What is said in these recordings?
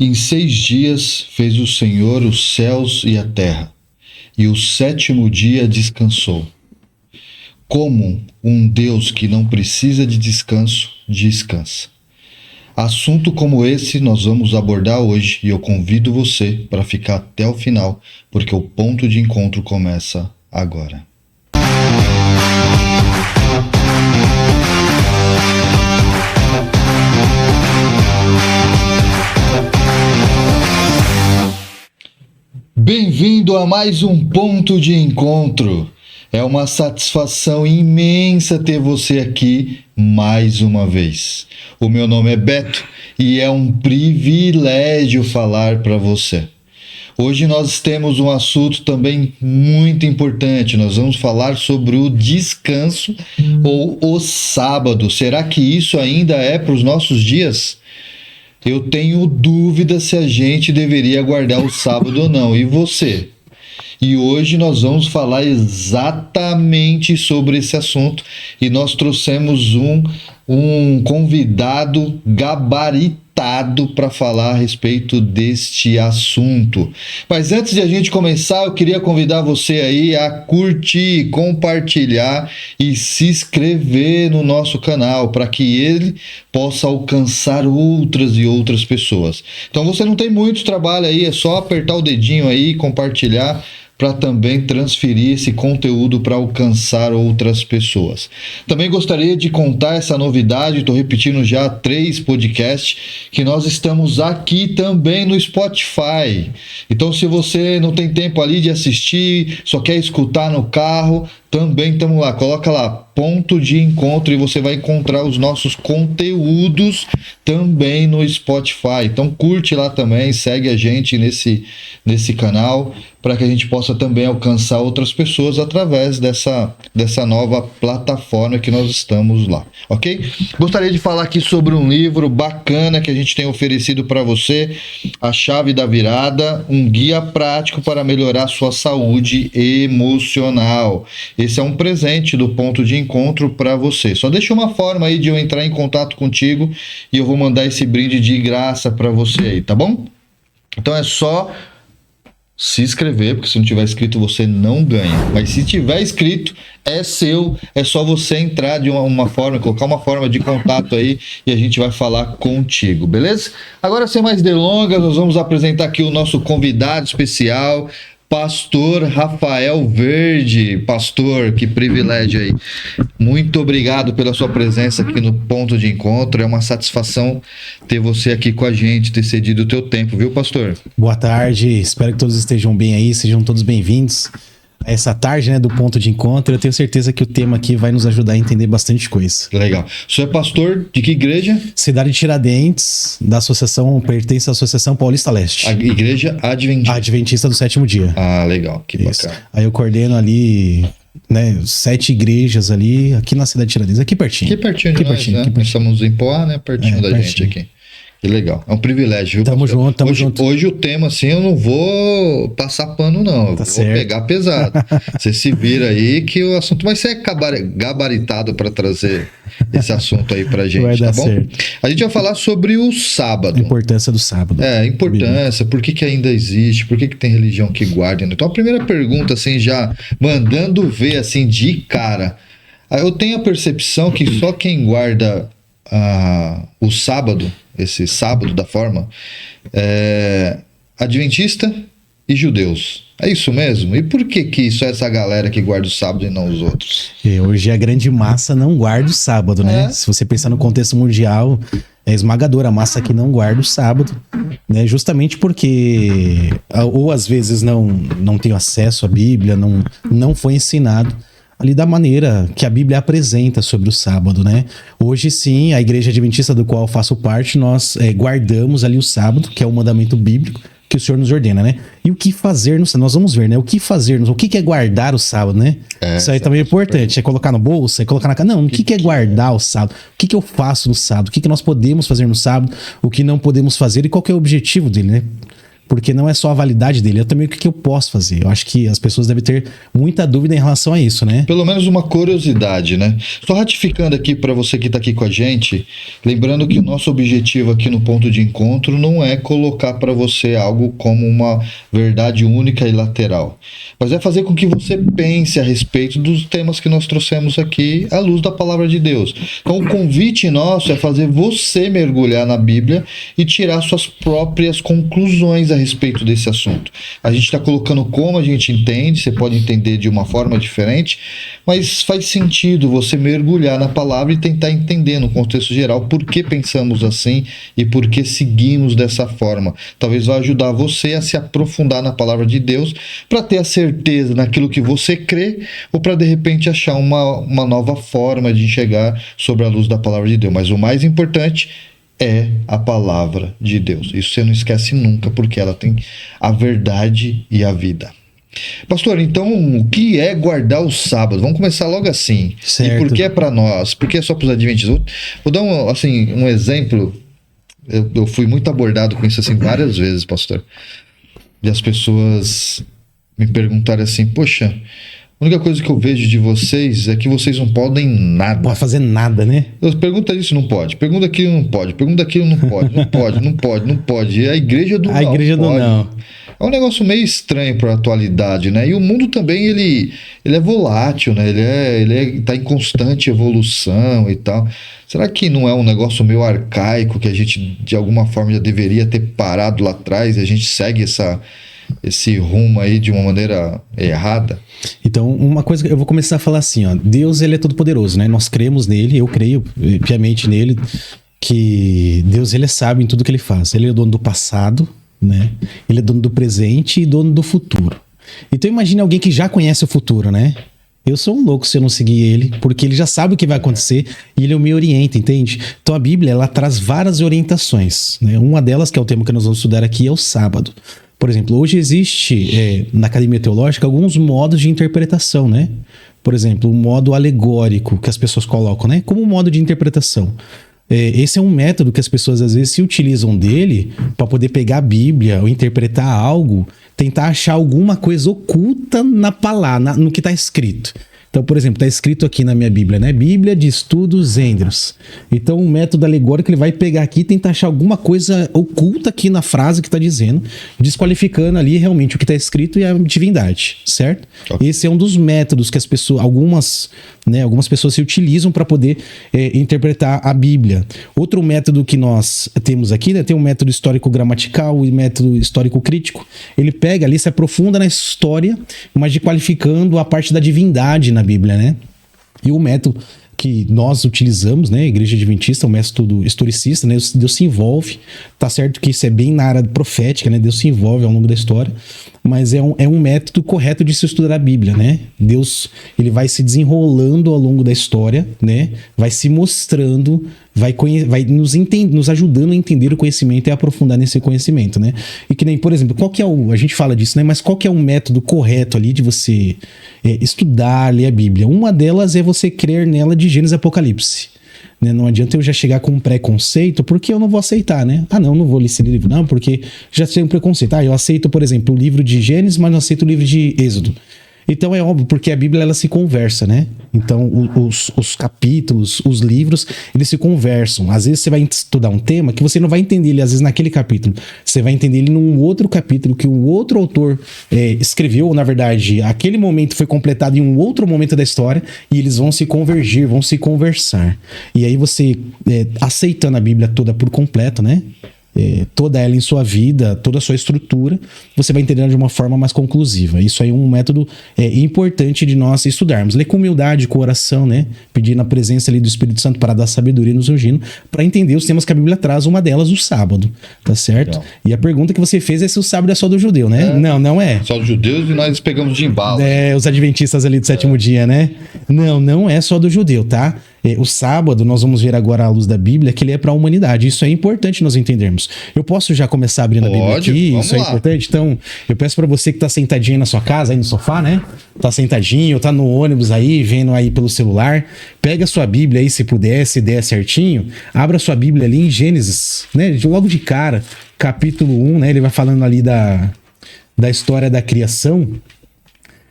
Em 6 dias fez o Senhor os céus e a terra, e o 7º dia descansou. Como um Deus que não precisa de descanso, descansa. Assunto como esse nós vamos abordar hoje e eu convido você para ficar até o final, porque o ponto de encontro começa agora. Bem-vindo a mais um ponto de encontro. É uma satisfação imensa ter você aqui mais uma vez. O meu nome é Beto e é um privilégio falar para você. Hoje nós temos um assunto também muito importante. Nós vamos falar sobre o descanso ou o sábado. Será que isso ainda é para os nossos dias? Eu tenho dúvida se a gente deveria guardar o sábado ou não. E você? E hoje nós vamos falar exatamente sobre esse assunto. E nós trouxemos um convidado gabaritado para falar a respeito deste assunto. Mas antes de a gente começar, eu queria convidar você aí a curtir, compartilhar e se inscrever no nosso canal para que ele possa alcançar outras e outras pessoas. Então você não tem muito trabalho aí, é só apertar o dedinho aí e compartilhar para também transferir esse conteúdo para alcançar outras pessoas. Também gostaria de contar essa novidade, estou repetindo já 3 podcasts, que nós estamos aqui também no Spotify. Então, se você não tem tempo ali de assistir, só quer escutar no carro, também estamos lá. Coloca lá, ponto de encontro, e você vai encontrar os nossos conteúdos também no Spotify. Então curte lá também, segue a gente nesse canal, para que a gente possa também alcançar outras pessoas através dessa nova plataforma que nós estamos lá, ok? Gostaria de falar aqui sobre um livro bacana que a gente tem oferecido para você, A Chave da Virada, um guia prático para melhorar sua saúde emocional. Esse é um presente do ponto de encontro para você. Só deixa uma forma aí de eu entrar em contato contigo e eu vou mandar esse brinde de graça para você aí, tá bom? Então é só se inscrever, porque se não tiver inscrito você não ganha. Mas se tiver inscrito, é seu, é só você entrar de uma forma, colocar uma forma de contato aí e a gente vai falar contigo, beleza? Agora, sem mais delongas, nós vamos apresentar aqui o nosso convidado especial, Pastor Rafael Verde. Pastor, que privilégio aí. Muito obrigado pela sua presença aqui no Ponto de Encontro. É uma satisfação ter você aqui com a gente, ter cedido o teu tempo, viu, pastor? Boa tarde, espero que todos estejam bem aí, sejam todos bem-vindos a essa tarde, né, do Ponto de Encontro. Eu tenho certeza que o tema aqui vai nos ajudar a entender bastante coisa. Legal. O senhor é pastor de que igreja? Cidade de Tiradentes, pertence à Associação Paulista Leste. A igreja Adventista. Adventista do 7º dia. Ah, legal, que Isso. bacana. Aí eu coordeno ali, né, 7 igrejas ali, aqui na cidade de Tiradentes, aqui pertinho. Aqui pertinho de nós, né? Nós estamos em Poá, né? Pertinho da gente aqui. Que legal. É um privilégio, viu? Tamo junto. Hoje o tema, assim, eu não vou passar pano, não. Tá vou certo. Pegar pesado. Você se vira aí que o assunto vai ser gabaritado para trazer esse assunto aí pra gente, Vai dar tá bom? certo. A gente vai falar sobre o sábado. A importância do sábado. A importância, por que ainda existe, por que tem religião que guarda. Então a primeira pergunta, assim, já mandando ver, assim, de cara, eu tenho a percepção que só quem guarda o sábado, esse sábado da forma, adventista e judeus. É isso mesmo? E por que só essa galera que guarda o sábado e não os outros? Hoje a grande massa não guarda o sábado, né? Se você pensar no contexto mundial, é esmagadora a massa que não guarda o sábado, né? Justamente porque ou às vezes não tem acesso à Bíblia, não foi ensinado ali da maneira que a Bíblia apresenta sobre o sábado, né? Hoje sim, a Igreja Adventista do qual eu faço parte, nós guardamos ali o sábado, que é o mandamento bíblico que o Senhor nos ordena, né? E o que fazer no sábado? Nós vamos ver, né? O que é guardar o sábado, né? Isso aí também é importante. É colocar no bolso, é colocar na casa. Não, o que é guardar o sábado? O que eu faço no sábado? O que nós podemos fazer no sábado? O que não podemos fazer? E qual que é o objetivo dele, né? Porque não é só a validade dele, é também o que eu posso fazer. Eu acho que as pessoas devem ter muita dúvida em relação a isso, né? Pelo menos uma curiosidade, né? Só ratificando aqui para você que está aqui com a gente, lembrando que o nosso objetivo aqui no Ponto de Encontro não é colocar para você algo como uma verdade única e lateral, mas é fazer com que você pense a respeito dos temas que nós trouxemos aqui à luz da Palavra de Deus. Então o convite nosso é fazer você mergulhar na Bíblia e tirar suas próprias conclusões a respeito desse assunto. A gente está colocando como a gente entende, você pode entender de uma forma diferente, mas faz sentido você mergulhar na palavra e tentar entender no contexto geral por que pensamos assim e por que seguimos dessa forma. Talvez vá ajudar você a se aprofundar na palavra de Deus para ter a certeza naquilo que você crê ou para de repente achar uma nova forma de enxergar sobre a luz da palavra de Deus. Mas o mais importante é a palavra de Deus. Isso você não esquece nunca, porque ela tem a verdade e a vida. Pastor, então o que é guardar o sábado? Vamos começar logo assim. Certo. E por que é para nós? Por que é só para os adventistas? Vou dar um exemplo. Eu fui muito abordado com isso assim várias vezes, pastor. E as pessoas me perguntaram assim, poxa, a única coisa que eu vejo de vocês é que vocês não podem nada. Não pode fazer nada, né? Pergunta isso, não pode. Pergunta aquilo, não pode. Pergunta aquilo, não pode. Não pode. E a igreja do não. A igreja do não. É um negócio meio estranho para a atualidade, né? E o mundo também, ele é volátil, né? Ele tá em constante evolução e tal. Será que não é um negócio meio arcaico que a gente, de alguma forma, já deveria ter parado lá atrás e a gente segue esse rumo aí de uma maneira errada? Então, uma coisa que eu vou começar a falar assim, ó, Deus, ele é todo poderoso, né? Nós cremos nele, eu creio piamente nele, que Deus, ele é sábio em tudo que ele faz. Ele é dono do passado, né? Ele é dono do presente e dono do futuro. Então imagine alguém que já conhece o futuro, né? Eu sou um louco se eu não seguir ele, porque ele já sabe o que vai acontecer e ele me orienta, entende? Então a Bíblia, ela traz várias orientações, né? Uma delas, que é o tema que nós vamos estudar aqui, é o sábado. Por exemplo, hoje existe na Academia Teológica alguns modos de interpretação, né? Por exemplo, o modo alegórico que as pessoas colocam, né? Como um modo de interpretação. Esse é um método que as pessoas às vezes se utilizam dele para poder pegar a Bíblia ou interpretar algo, tentar achar alguma coisa oculta na palavra, no que está escrito. Então, por exemplo, está escrito aqui na minha Bíblia, né? Bíblia de Estudos Andrews. Então, um método alegórico, ele vai pegar aqui e tentar achar alguma coisa oculta aqui na frase que está dizendo, desqualificando ali realmente o que está escrito e a divindade, certo? Okay. Esse é um dos métodos que as pessoas, algumas pessoas se utilizam para poder interpretar a Bíblia. Outro método que nós temos aqui, né? Tem um método histórico-gramatical e método histórico-crítico. Ele pega ali, se aprofunda na história, mas desqualificando a parte da divindade na Bíblia, né? E o método que nós utilizamos, né, Igreja Adventista, o método historicista, né, Deus se envolve, tá certo que isso é bem na área profética, né, Deus se envolve ao longo da história, mas é um método correto de se estudar a Bíblia, né? Deus, ele vai se desenrolando ao longo da história, né? Vai se mostrando, vai nos ajudando a entender o conhecimento e a aprofundar nesse conhecimento, né? E que nem, por exemplo, a gente fala disso, né? Mas qual que é o método correto ali de você estudar, ler a Bíblia? Uma delas é você crer nela de Gênesis e Apocalipse. Né? Não adianta eu já chegar com um preconceito, porque eu não vou aceitar, né? Não vou ler esse livro, não, porque já tem um preconceito. Eu aceito, por exemplo, o livro de Gênesis, mas não aceito o livro de Êxodo. Então é óbvio, porque a Bíblia, ela se conversa, né? Então os capítulos, os livros, eles se conversam. Às vezes você vai estudar um tema que você não vai entender ele, às vezes, naquele capítulo. Você vai entender ele num outro capítulo que um outro autor escreveu, ou na verdade, aquele momento foi completado em um outro momento da história, e eles vão se convergir, vão se conversar. E aí você, aceitando a Bíblia toda por completo, né? Toda ela em sua vida, toda a sua estrutura, você vai entendendo de uma forma mais conclusiva. Isso aí é um método importante de nós estudarmos. Ler com humildade, com oração, né? Pedindo a presença ali do Espírito Santo para dar sabedoria nos ungindo, para entender os temas que a Bíblia traz, uma delas o sábado, tá certo? Legal. E a pergunta que você fez é se o sábado é só do judeu, né? Não é. Só dos judeus, e nós pegamos de embalo. Os adventistas ali do sétimo dia, né? Não é só do judeu, tá? O sábado, nós vamos ver agora à luz da Bíblia, que ele é para a humanidade. Isso é importante nós entendermos. Eu posso já começar abrindo a Bíblia aqui? Isso é importante? Então, eu peço para você que está sentadinho aí na sua casa, aí no sofá, né? tá sentadinho, tá no ônibus aí, vendo aí pelo celular, pega a sua Bíblia aí, se puder, se der certinho, abra sua Bíblia ali em Gênesis, né? Logo de cara, capítulo 1, né? Ele vai falando ali da história da criação.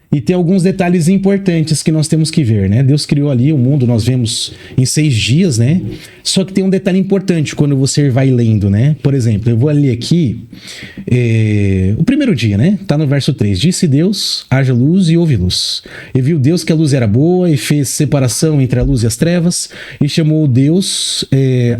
E tem alguns detalhes importantes que nós temos que ver, né? Deus criou ali o mundo, nós vemos em 6 dias, né? Só que tem um detalhe importante quando você vai lendo, né? Por exemplo, eu vou ler aqui o primeiro dia, né? Tá no verso 3. Disse Deus, haja luz e houve luz. E viu Deus que a luz era boa e fez separação entre a luz e as trevas e chamou Deus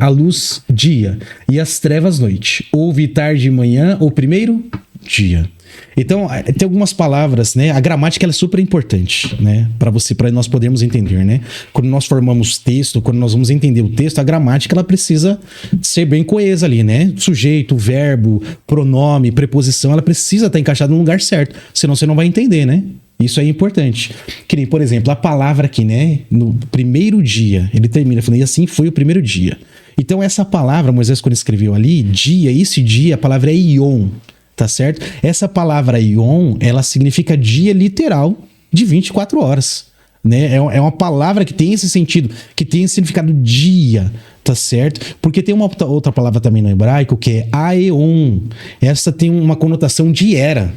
a luz dia e as trevas noite. Houve tarde e manhã o primeiro dia. Então, tem algumas palavras, né? A gramática ela é super importante, né? Para nós podermos entender, né? Quando nós formamos texto, quando nós vamos entender o texto, a gramática ela precisa ser bem coesa ali, né? Sujeito, verbo, pronome, preposição, ela precisa estar encaixada no lugar certo, senão você não vai entender, né? Isso é importante. Que nem, por exemplo, a palavra aqui, né? No primeiro dia, ele termina falando, e assim foi o primeiro dia. Então, essa palavra, Moisés, quando escreveu ali, dia, esse dia, a palavra é ion. Tá certo? Essa palavra ion, ela significa dia literal de 24 horas. Né? É uma palavra que tem esse sentido, que tem esse significado dia, tá certo? Porque tem uma outra palavra também no hebraico que é aeon. Essa tem uma conotação de era.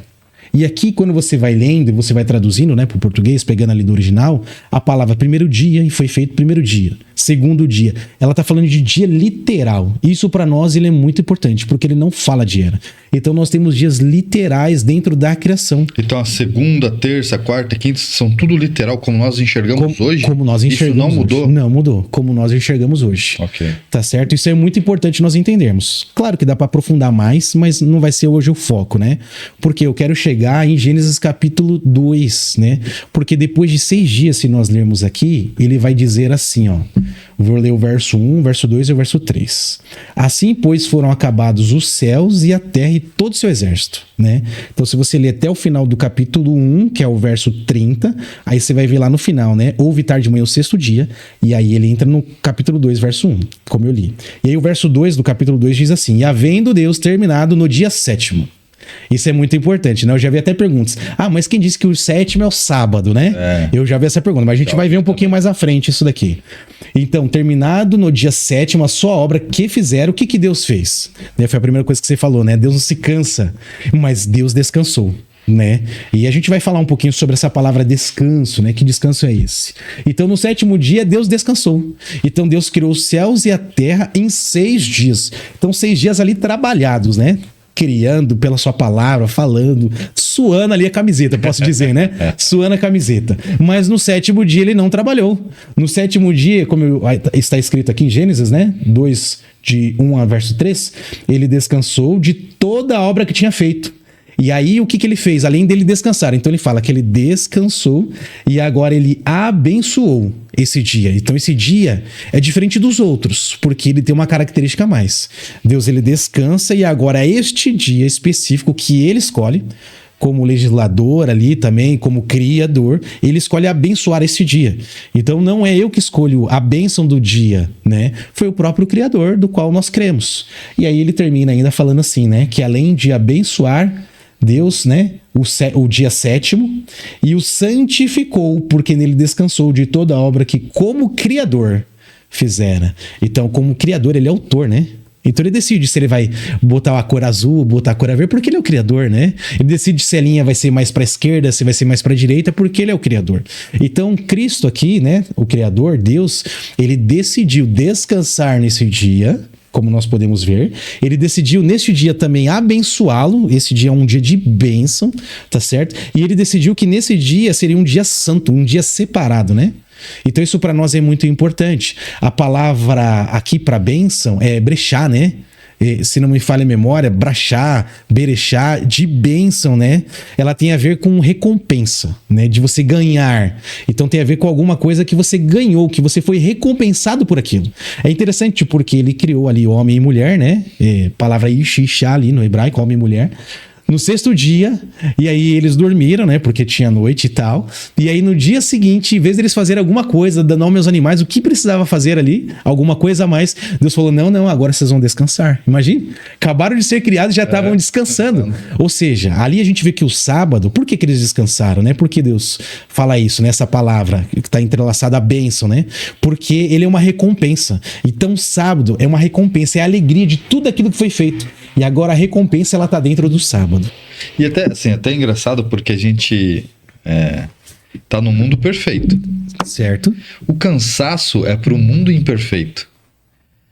E aqui, quando você vai lendo e você vai traduzindo, né, para o português, pegando ali do original, a palavra primeiro dia, e foi feito primeiro dia, segundo dia. Ela está falando de dia literal. Isso para nós ele é muito importante, porque ele não fala de era. Então nós temos dias literais dentro da criação. Então a segunda, terça, quarta e quinta são tudo literal, como nós enxergamos hoje? Como nós enxergamos. Isso não mudou? Hoje. Não mudou. Como nós enxergamos hoje. Ok. Tá certo? Isso é muito importante nós entendermos. Claro que dá para aprofundar mais, mas não vai ser hoje o foco, né? Porque eu quero chegar em Gênesis capítulo 2, né? Porque depois de 6 dias, se nós lermos aqui, ele vai dizer assim, ó. Vou ler o verso 1, verso 2 e o verso 3. Assim, pois, foram acabados os céus e a terra e todo o seu exército, né? Então, se você ler até o final do capítulo 1, que é o verso 30, aí você vai ver lá no final, né? Houve tarde de manhã o 6º dia, e aí ele entra no capítulo 2, verso 1, como eu li. E aí o verso 2 do capítulo 2 diz assim, e havendo Deus terminado no dia 7º. Isso é muito importante, né? Eu já vi até perguntas. Ah, mas quem disse que o 7º é o sábado, né? Eu já vi essa pergunta, mas a gente vai ver um pouquinho mais à frente isso daqui. Então, terminado no dia 7º a sua obra que fizeram, o que Deus fez? Né? Foi a primeira coisa que você falou, né? Deus não se cansa, mas Deus descansou. Né? E a gente vai falar um pouquinho sobre essa palavra descanso, né? Que descanso é esse? Então, no 7º dia, Deus descansou. Então, Deus criou os céus e a terra em 6 dias. Então, 6 dias ali trabalhados, né? Criando pela sua palavra, falando, suando ali a camiseta, posso dizer, né? Suando a camiseta. Mas no 7º dia ele não trabalhou. No 7º dia, como está escrito aqui em Gênesis, né? 2, de 1 a verso 3, ele descansou de toda a obra que tinha feito. E aí, o que ele fez? Além dele descansar. Então, ele fala que ele descansou e agora ele abençoou esse dia. Então, esse dia é diferente dos outros, porque ele tem uma característica a mais. Deus, ele descansa e agora este dia específico que ele escolhe, como legislador ali também, como criador, ele escolhe abençoar esse dia. Então, não é eu que escolho a bênção do dia, né? Foi o próprio Criador do qual nós cremos. E aí, ele termina ainda falando assim, né? Que além de abençoar Deus, né, o dia 7º, e o santificou, porque nele descansou de toda a obra que como Criador fizera. Então, como Criador, ele é autor, né? Então ele decide se ele vai botar a cor azul, botar a cor verde, porque ele é o Criador, né? Ele decide se a linha vai ser mais para a esquerda, se vai ser mais para a direita, porque ele é o Criador. Então, Cristo aqui, né, o Criador, Deus, ele decidiu descansar nesse dia, como nós podemos ver. Ele decidiu neste dia também abençoá-lo. Esse dia é um dia de bênção, tá certo? E ele decidiu que nesse dia seria um dia santo, um dia separado, né? Então isso para nós é muito importante. A palavra aqui para bênção é brechá, né? Se não me falha a memória, brachá, berechá, de bênção, né? Ela tem a ver com recompensa, né? De você ganhar. Então tem a ver com alguma coisa que você ganhou, que você foi recompensado por aquilo. É interessante porque ele criou ali homem e mulher, né? Palavra ishishá ali no hebraico, homem e mulher. no sexto dia, e aí eles dormiram, né? Porque tinha noite e tal. E aí no dia seguinte, em vez deles fazerem alguma coisa, dando nome aos animais, o que precisava fazer ali, alguma coisa a mais, Deus falou: não, agora vocês vão descansar. Imagine, acabaram de ser criados e já estavam descansando. Ou seja, ali a gente vê que o sábado, por que eles descansaram, né? Por que Deus fala isso, nessa palavra que está entrelaçada a bênção, né? Porque ele é uma recompensa. Então o sábado é uma recompensa, é a alegria de tudo aquilo que foi feito. E agora a recompensa, ela tá dentro do sábado. E até, assim, até engraçado porque a gente tá num mundo perfeito. Certo. O cansaço é pro mundo imperfeito.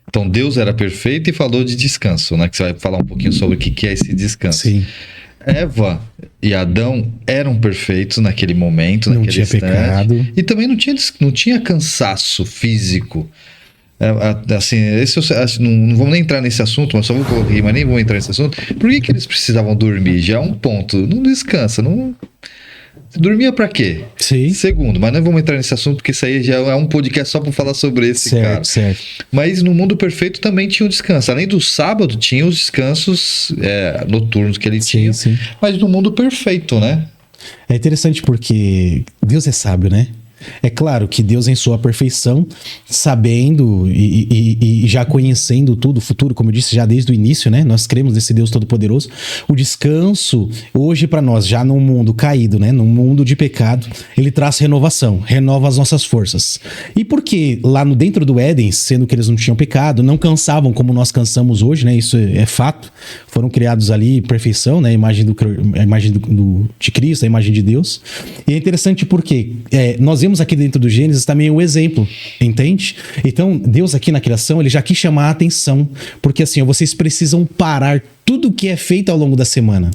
Então Deus era perfeito e falou de descanso, né? Que você vai falar um pouquinho sobre o que é esse descanso. Sim. Eva e Adão eram perfeitos naquele momento, Não naquele tinha pecado. E também não tinha cansaço físico. Assim, não vamos nem entrar nesse assunto, mas só vou corrigir, mas nem vou entrar nesse assunto. Por que eles precisavam dormir? Já é um ponto. Não descansa, não... Dormia pra quê? Sim. Segundo, mas não vamos entrar nesse assunto, porque isso aí já é um podcast só pra falar sobre esse cara. Certo. Mas no mundo perfeito também tinha um descanso. Além do sábado, tinha os descansos noturnos que ele tinha. Sim. Mas no mundo perfeito, né? É interessante porque Deus é sábio, né? É claro que Deus, em sua perfeição, sabendo e já conhecendo tudo, o futuro, como eu disse já desde o início, né? Nós cremos nesse Deus Todo-Poderoso. O descanso, hoje para nós, já num mundo caído, né? Num mundo de pecado, ele traz renovação, renova as nossas forças. E por que lá no dentro do Éden, sendo que eles não tinham pecado, não cansavam como nós cansamos hoje, né? Isso é fato. Foram criados ali perfeição, né? A imagem de Cristo, a imagem de Deus. E é interessante porque nós vemos aqui dentro do Gênesis também um exemplo, entende? Então, Deus aqui na criação, ele já quis chamar a atenção, porque assim, vocês precisam parar tudo que é feito ao longo da semana.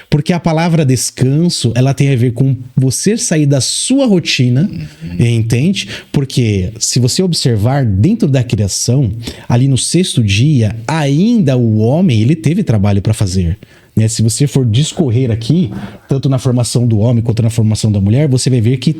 Porque a palavra descanso, ela tem a ver com você sair da sua rotina, entende? Porque se você observar dentro da criação, ali no sexto dia, ainda o homem, ele teve trabalho para fazer. Né? Se você for discorrer aqui, tanto na formação do homem quanto na formação da mulher, você vai ver que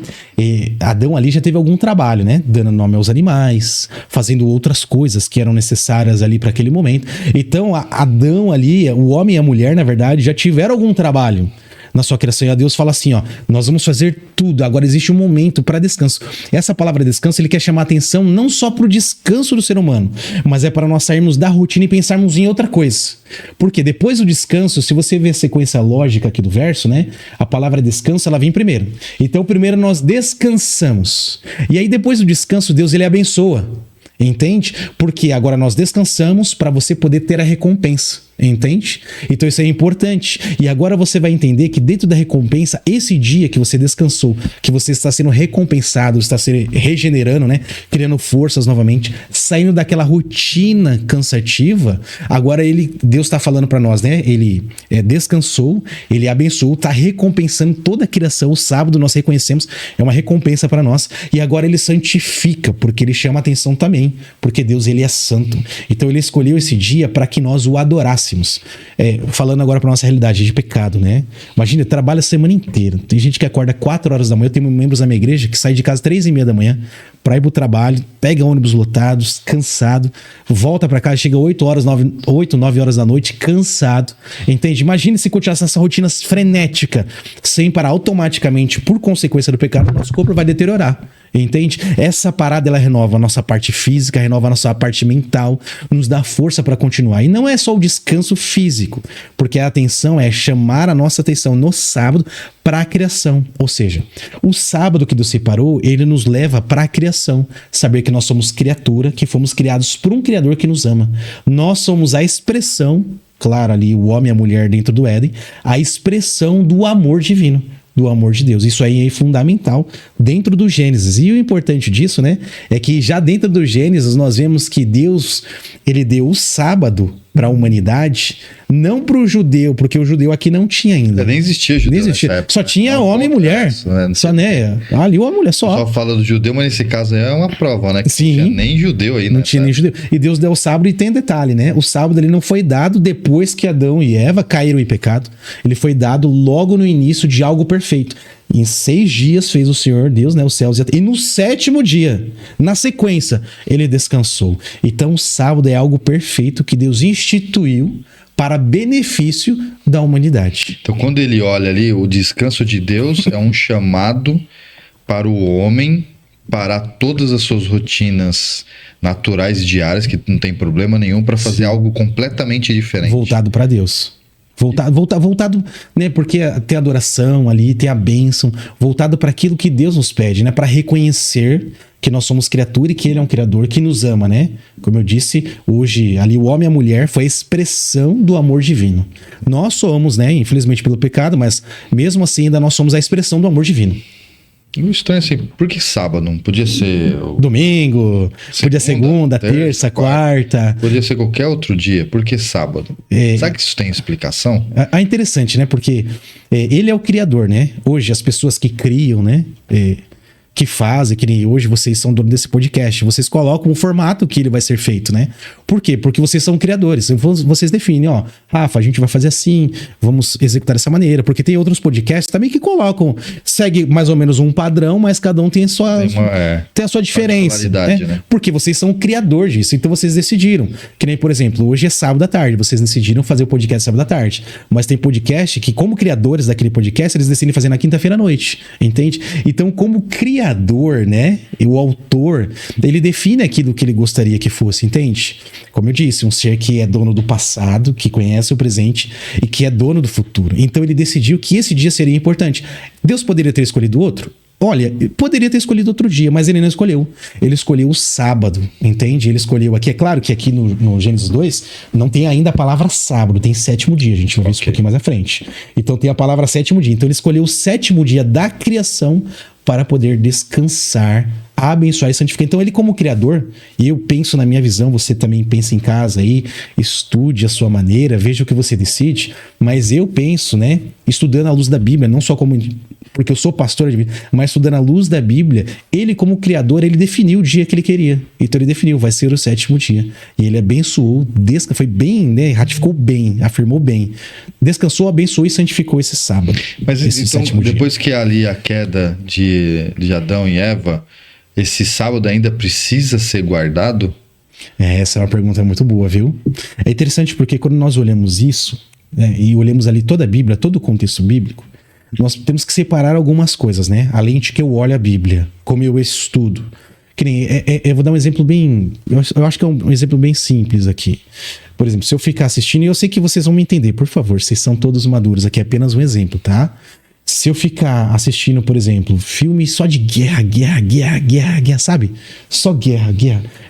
Adão ali já teve algum trabalho, né? Dando nome aos animais, fazendo outras coisas que eram necessárias ali para aquele momento. Então, Adão ali, o homem e a mulher, na verdade, já tiveram algum trabalho na sua criação. E a Deus fala assim, ó, nós vamos fazer tudo, agora existe um momento para descanso. Essa palavra descanso, ele quer chamar a atenção não só para o descanso do ser humano, mas é para nós sairmos da rotina e pensarmos em outra coisa. Porque depois do descanso, se você ver a sequência lógica aqui do verso, né, a palavra descanso, ela vem primeiro. Então primeiro nós descansamos. E aí depois do descanso, Deus, ele abençoa. Entende? Porque agora nós descansamos para você poder ter a recompensa. Entende? Então isso é importante. E agora você vai entender que dentro da recompensa, esse dia que você descansou, que você está sendo recompensado, está se regenerando, né? Criando forças novamente, saindo daquela rotina cansativa. Agora Deus está falando para nós, né? Ele descansou, ele abençoou, está recompensando toda a criação. O sábado nós reconhecemos, é uma recompensa para nós. E agora ele santifica, porque ele chama atenção também, porque Deus, ele é santo. Então ele escolheu esse dia para que nós o adorássemos. Falando agora para nossa realidade de pecado, né? Imagina, trabalha a semana inteira. Tem gente que acorda 4 horas da manhã. Eu tenho membros da minha igreja que saem de casa 3:30 da manhã para ir pro trabalho, pega ônibus lotados, cansado, volta para casa, chega 8, 9 horas da noite, cansado. Entende? Imagina se continuasse essa rotina frenética, sem parar automaticamente, por consequência do pecado, nosso corpo vai deteriorar. Entende? Essa parada, ela renova a nossa parte física, renova a nossa parte mental, nos dá força para continuar. E não é só o descanso físico, porque a atenção é chamar a nossa atenção no sábado para a criação. Ou seja, o sábado que Deus separou, ele nos leva para a criação. Saber que nós somos criatura, que fomos criados por um Criador que nos ama. Nós somos a expressão, claro, ali o homem e a mulher dentro do Éden, a expressão do amor divino. Do amor de Deus. Isso aí é fundamental dentro do Gênesis. E o importante disso, né, é que já dentro do Gênesis nós vemos que Deus, ele deu o sábado para a humanidade, não para o judeu, porque o judeu aqui não tinha ainda. Nem existia judeu. Nem existia. Nessa época. Só tinha homem e mulher. Só, né? Ali o homem e mulher só. Só fala do judeu, mas nesse caso é uma prova, né? Que sim. Não tinha nem judeu aí, né? Não tinha nem judeu. E Deus deu o sábado, e tem detalhe, né? O sábado ele não foi dado depois que Adão e Eva caíram em pecado. Ele foi dado logo no início de algo perfeito. Em 6 dias fez o Senhor Deus, né, os céus e a terra. E no 7º dia, na sequência, ele descansou. Então o sábado é algo perfeito que Deus instituiu para benefício da humanidade. Então, quando ele olha ali, o descanso de Deus é um chamado para o homem parar todas as suas rotinas naturais diárias, que não tem problema nenhum, para fazer algo completamente diferente. Voltado para Deus. Voltado, né? Porque tem a adoração ali, tem a bênção, voltado para aquilo que Deus nos pede, né? Para reconhecer que nós somos criatura e que Ele é um criador que nos ama, né? Como eu disse, hoje ali o homem e a mulher foi a expressão do amor divino. Nós somos, né? Infelizmente pelo pecado, mas mesmo assim ainda nós somos a expressão do amor divino. O estranho é assim, por que sábado? Não podia ser... Domingo, podia segunda, terça, quarta. Podia ser qualquer outro dia, por que sábado? Sabe que isso tem explicação? É interessante, né? Porque ele é o criador, né? Hoje as pessoas que criam, né? Que fazem, que nem hoje vocês são dono desse podcast, vocês colocam o formato que ele vai ser feito, né? Por quê? Porque vocês são criadores, vocês definem, ó, Rafa, a gente vai fazer assim, vamos executar dessa maneira, porque tem outros podcasts também que colocam, segue mais ou menos um padrão, mas cada um tem a sua diferença, né? Porque vocês são o criador disso, então vocês decidiram, que nem, por exemplo, hoje é sábado à tarde, vocês decidiram fazer o podcast sábado à tarde, mas tem podcast que, como criadores daquele podcast, eles decidem fazer na quinta-feira à noite, entende? Então, como criador, né, o autor, ele define aquilo que ele gostaria que fosse, entende? Como eu disse, um ser que é dono do passado, que conhece o presente e que é dono do futuro. Então ele decidiu que esse dia seria importante. Deus poderia ter escolhido outro? Olha, poderia ter escolhido outro dia, mas ele não escolheu. Ele escolheu o sábado, entende? Ele escolheu aqui. É claro que aqui no Gênesis 2 não tem ainda a palavra sábado, tem sétimo dia. A gente vai ver isso um pouquinho mais à frente. Então tem a palavra sétimo dia. Então ele escolheu o sétimo dia da criação para poder descansar, abençoar e santificar. Então ele, como criador, e eu penso na minha visão, você também pensa em casa aí, estude a sua maneira, veja o que você decide, mas eu penso, né, estudando à luz da Bíblia, não só como... porque eu sou pastor de Bíblia, mas estudando à luz da Bíblia, ele como criador, ele definiu o dia que ele queria. Então ele definiu, vai ser o sétimo dia. E ele abençoou, foi bem, né, ratificou bem, afirmou bem. Descansou, abençoou e santificou esse sábado. Mas então, depois que ali a queda de Adão e Eva, esse sábado ainda precisa ser guardado? Essa é uma pergunta muito boa, viu? É interessante porque quando nós olhamos isso, né, e olhamos ali toda a Bíblia, todo o contexto bíblico, nós temos que separar algumas coisas, né? Além de que eu olho a Bíblia, como eu estudo. Que nem, eu vou dar um exemplo bem... Eu acho que é um exemplo bem simples aqui. Por exemplo, se eu ficar assistindo, e eu sei que vocês vão me entender, por favor, vocês são todos maduros, aqui é apenas um exemplo, tá? Se eu ficar assistindo, por exemplo, filme só de guerra, sabe? Só guerra.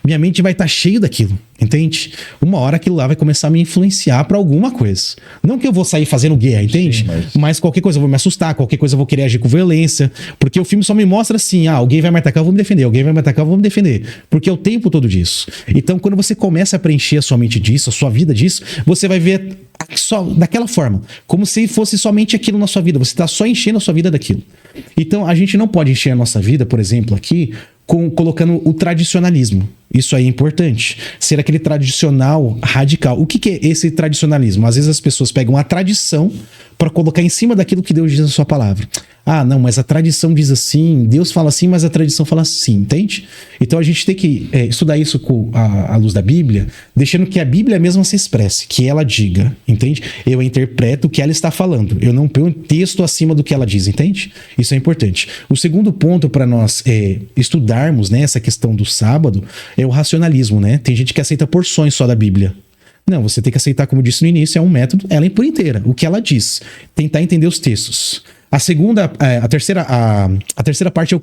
Minha mente vai estar cheia daquilo, entende? Uma hora aquilo lá vai começar a me influenciar pra alguma coisa. Não que eu vou sair fazendo guerra, entende? Sim, mas qualquer coisa eu vou me assustar, qualquer coisa eu vou querer agir com violência, porque o filme só me mostra assim, alguém vai me atacar, eu vou me defender, alguém vai me atacar, eu vou me defender, porque é o tempo todo disso. Então, quando você começa a preencher a sua mente disso, a sua vida disso, você vai ver só daquela forma, como se fosse somente aquilo na sua vida, você está só enchendo a sua vida daquilo. Então, a gente não pode encher a nossa vida, por exemplo, aqui, colocando o tradicionalismo. Isso aí é importante. Ser aquele tradicional radical. O que é esse tradicionalismo? Às vezes as pessoas pegam a tradição para colocar em cima daquilo que Deus diz na sua palavra. Ah, não, mas a tradição diz assim, Deus fala assim, mas a tradição fala assim, entende? Então a gente tem que estudar isso à luz da Bíblia, deixando que a Bíblia mesma se expresse, que ela diga, entende? Eu interpreto o que ela está falando, eu não ponho texto acima do que ela diz, entende? Isso é importante. O segundo ponto para nós estudarmos, né, essa questão do sábado é o racionalismo, né? Tem gente que aceita porções só da Bíblia. Não, você tem que aceitar, como eu disse no início, é um método, ela é por inteira, o que ela diz. Tentar entender os textos. A terceira parte é o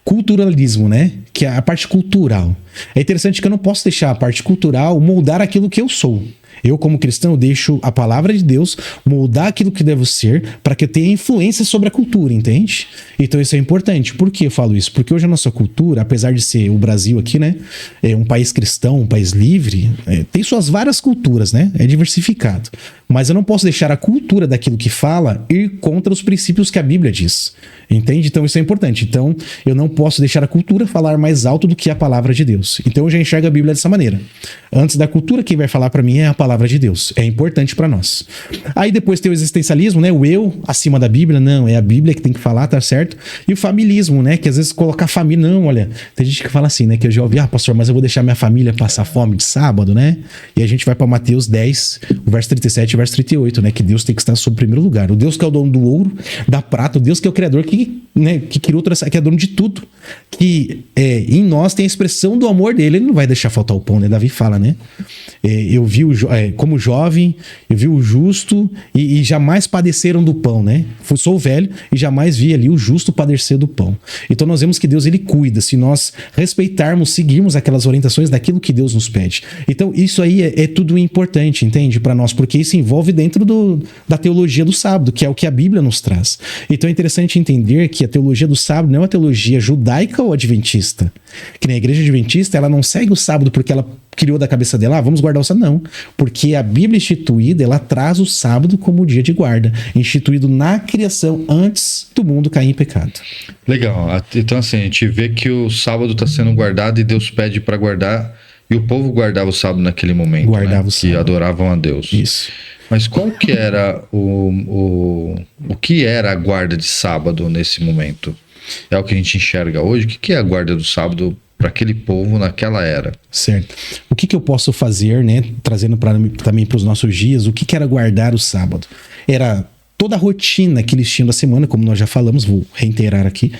culturalismo, né? Que é a parte cultural. É interessante que eu não posso deixar a parte cultural moldar aquilo que eu sou. Eu, como cristão, deixo a palavra de Deus moldar aquilo que devo ser para que eu tenha influência sobre a cultura, entende? Então isso é importante. Por que eu falo isso? Porque hoje a nossa cultura, apesar de ser o Brasil aqui, né? É um país cristão, um país livre, tem suas várias culturas, né? É diversificado. Mas eu não posso deixar a cultura daquilo que fala ir contra os princípios que a Bíblia diz. Entende? Então isso é importante. Então eu não posso deixar a cultura falar mais alto do que a palavra de Deus. Então eu já enxergo a Bíblia dessa maneira. Antes da cultura, quem vai falar para mim é a palavra de Deus. É importante para nós. Aí depois tem o existencialismo, né? O eu acima da Bíblia. Não, é a Bíblia que tem que falar, tá certo? E o familismo, né? Que às vezes colocar família... Não, olha, tem gente que fala assim, né? Que eu já ouvi, pastor, mas eu vou deixar minha família passar fome de sábado, né? E a gente vai para Mateus 10, o verso 37 e verso 38, né? Que Deus tem que estar sob o primeiro lugar. O Deus que é o dono do ouro, da prata, o Deus que é o criador, que criou toda essa, que é dono de tudo. Que em nós tem a expressão do amor dele. Ele não vai deixar faltar o pão, né? Davi fala, né? Eu vi como jovem, eu vi o justo e jamais padeceram do pão, né? Sou velho e jamais vi ali o justo padecer do pão. Então nós vemos que Deus, ele cuida, se nós respeitarmos, seguirmos aquelas orientações daquilo que Deus nos pede. Então isso aí é tudo importante, entende? Para nós, porque isso envolve dentro da teologia do sábado, que é o que a Bíblia nos traz. Então é interessante entender que a teologia do sábado não é uma teologia judaica ou adventista. Que nem a igreja adventista, ela não segue o sábado porque ela criou da cabeça dela, vamos guardar o sábado. Não, porque a Bíblia instituída, ela traz o sábado como dia de guarda, instituído na criação antes do mundo cair em pecado. Legal. Então assim, a gente vê que o sábado está sendo guardado e Deus pede para guardar, e o povo guardava o sábado naquele momento, guardava, né? o sábado. Que adoravam a Deus. Isso. Mas qual que era o que era a guarda de sábado nesse momento? É o que a gente enxerga hoje? O que é a guarda do sábado para aquele povo naquela era? Certo. O que eu posso fazer, né? Trazendo também para os nossos dias, o que era guardar o sábado? Era toda a rotina que eles tinham da semana, como nós já falamos, vou reiterar aqui,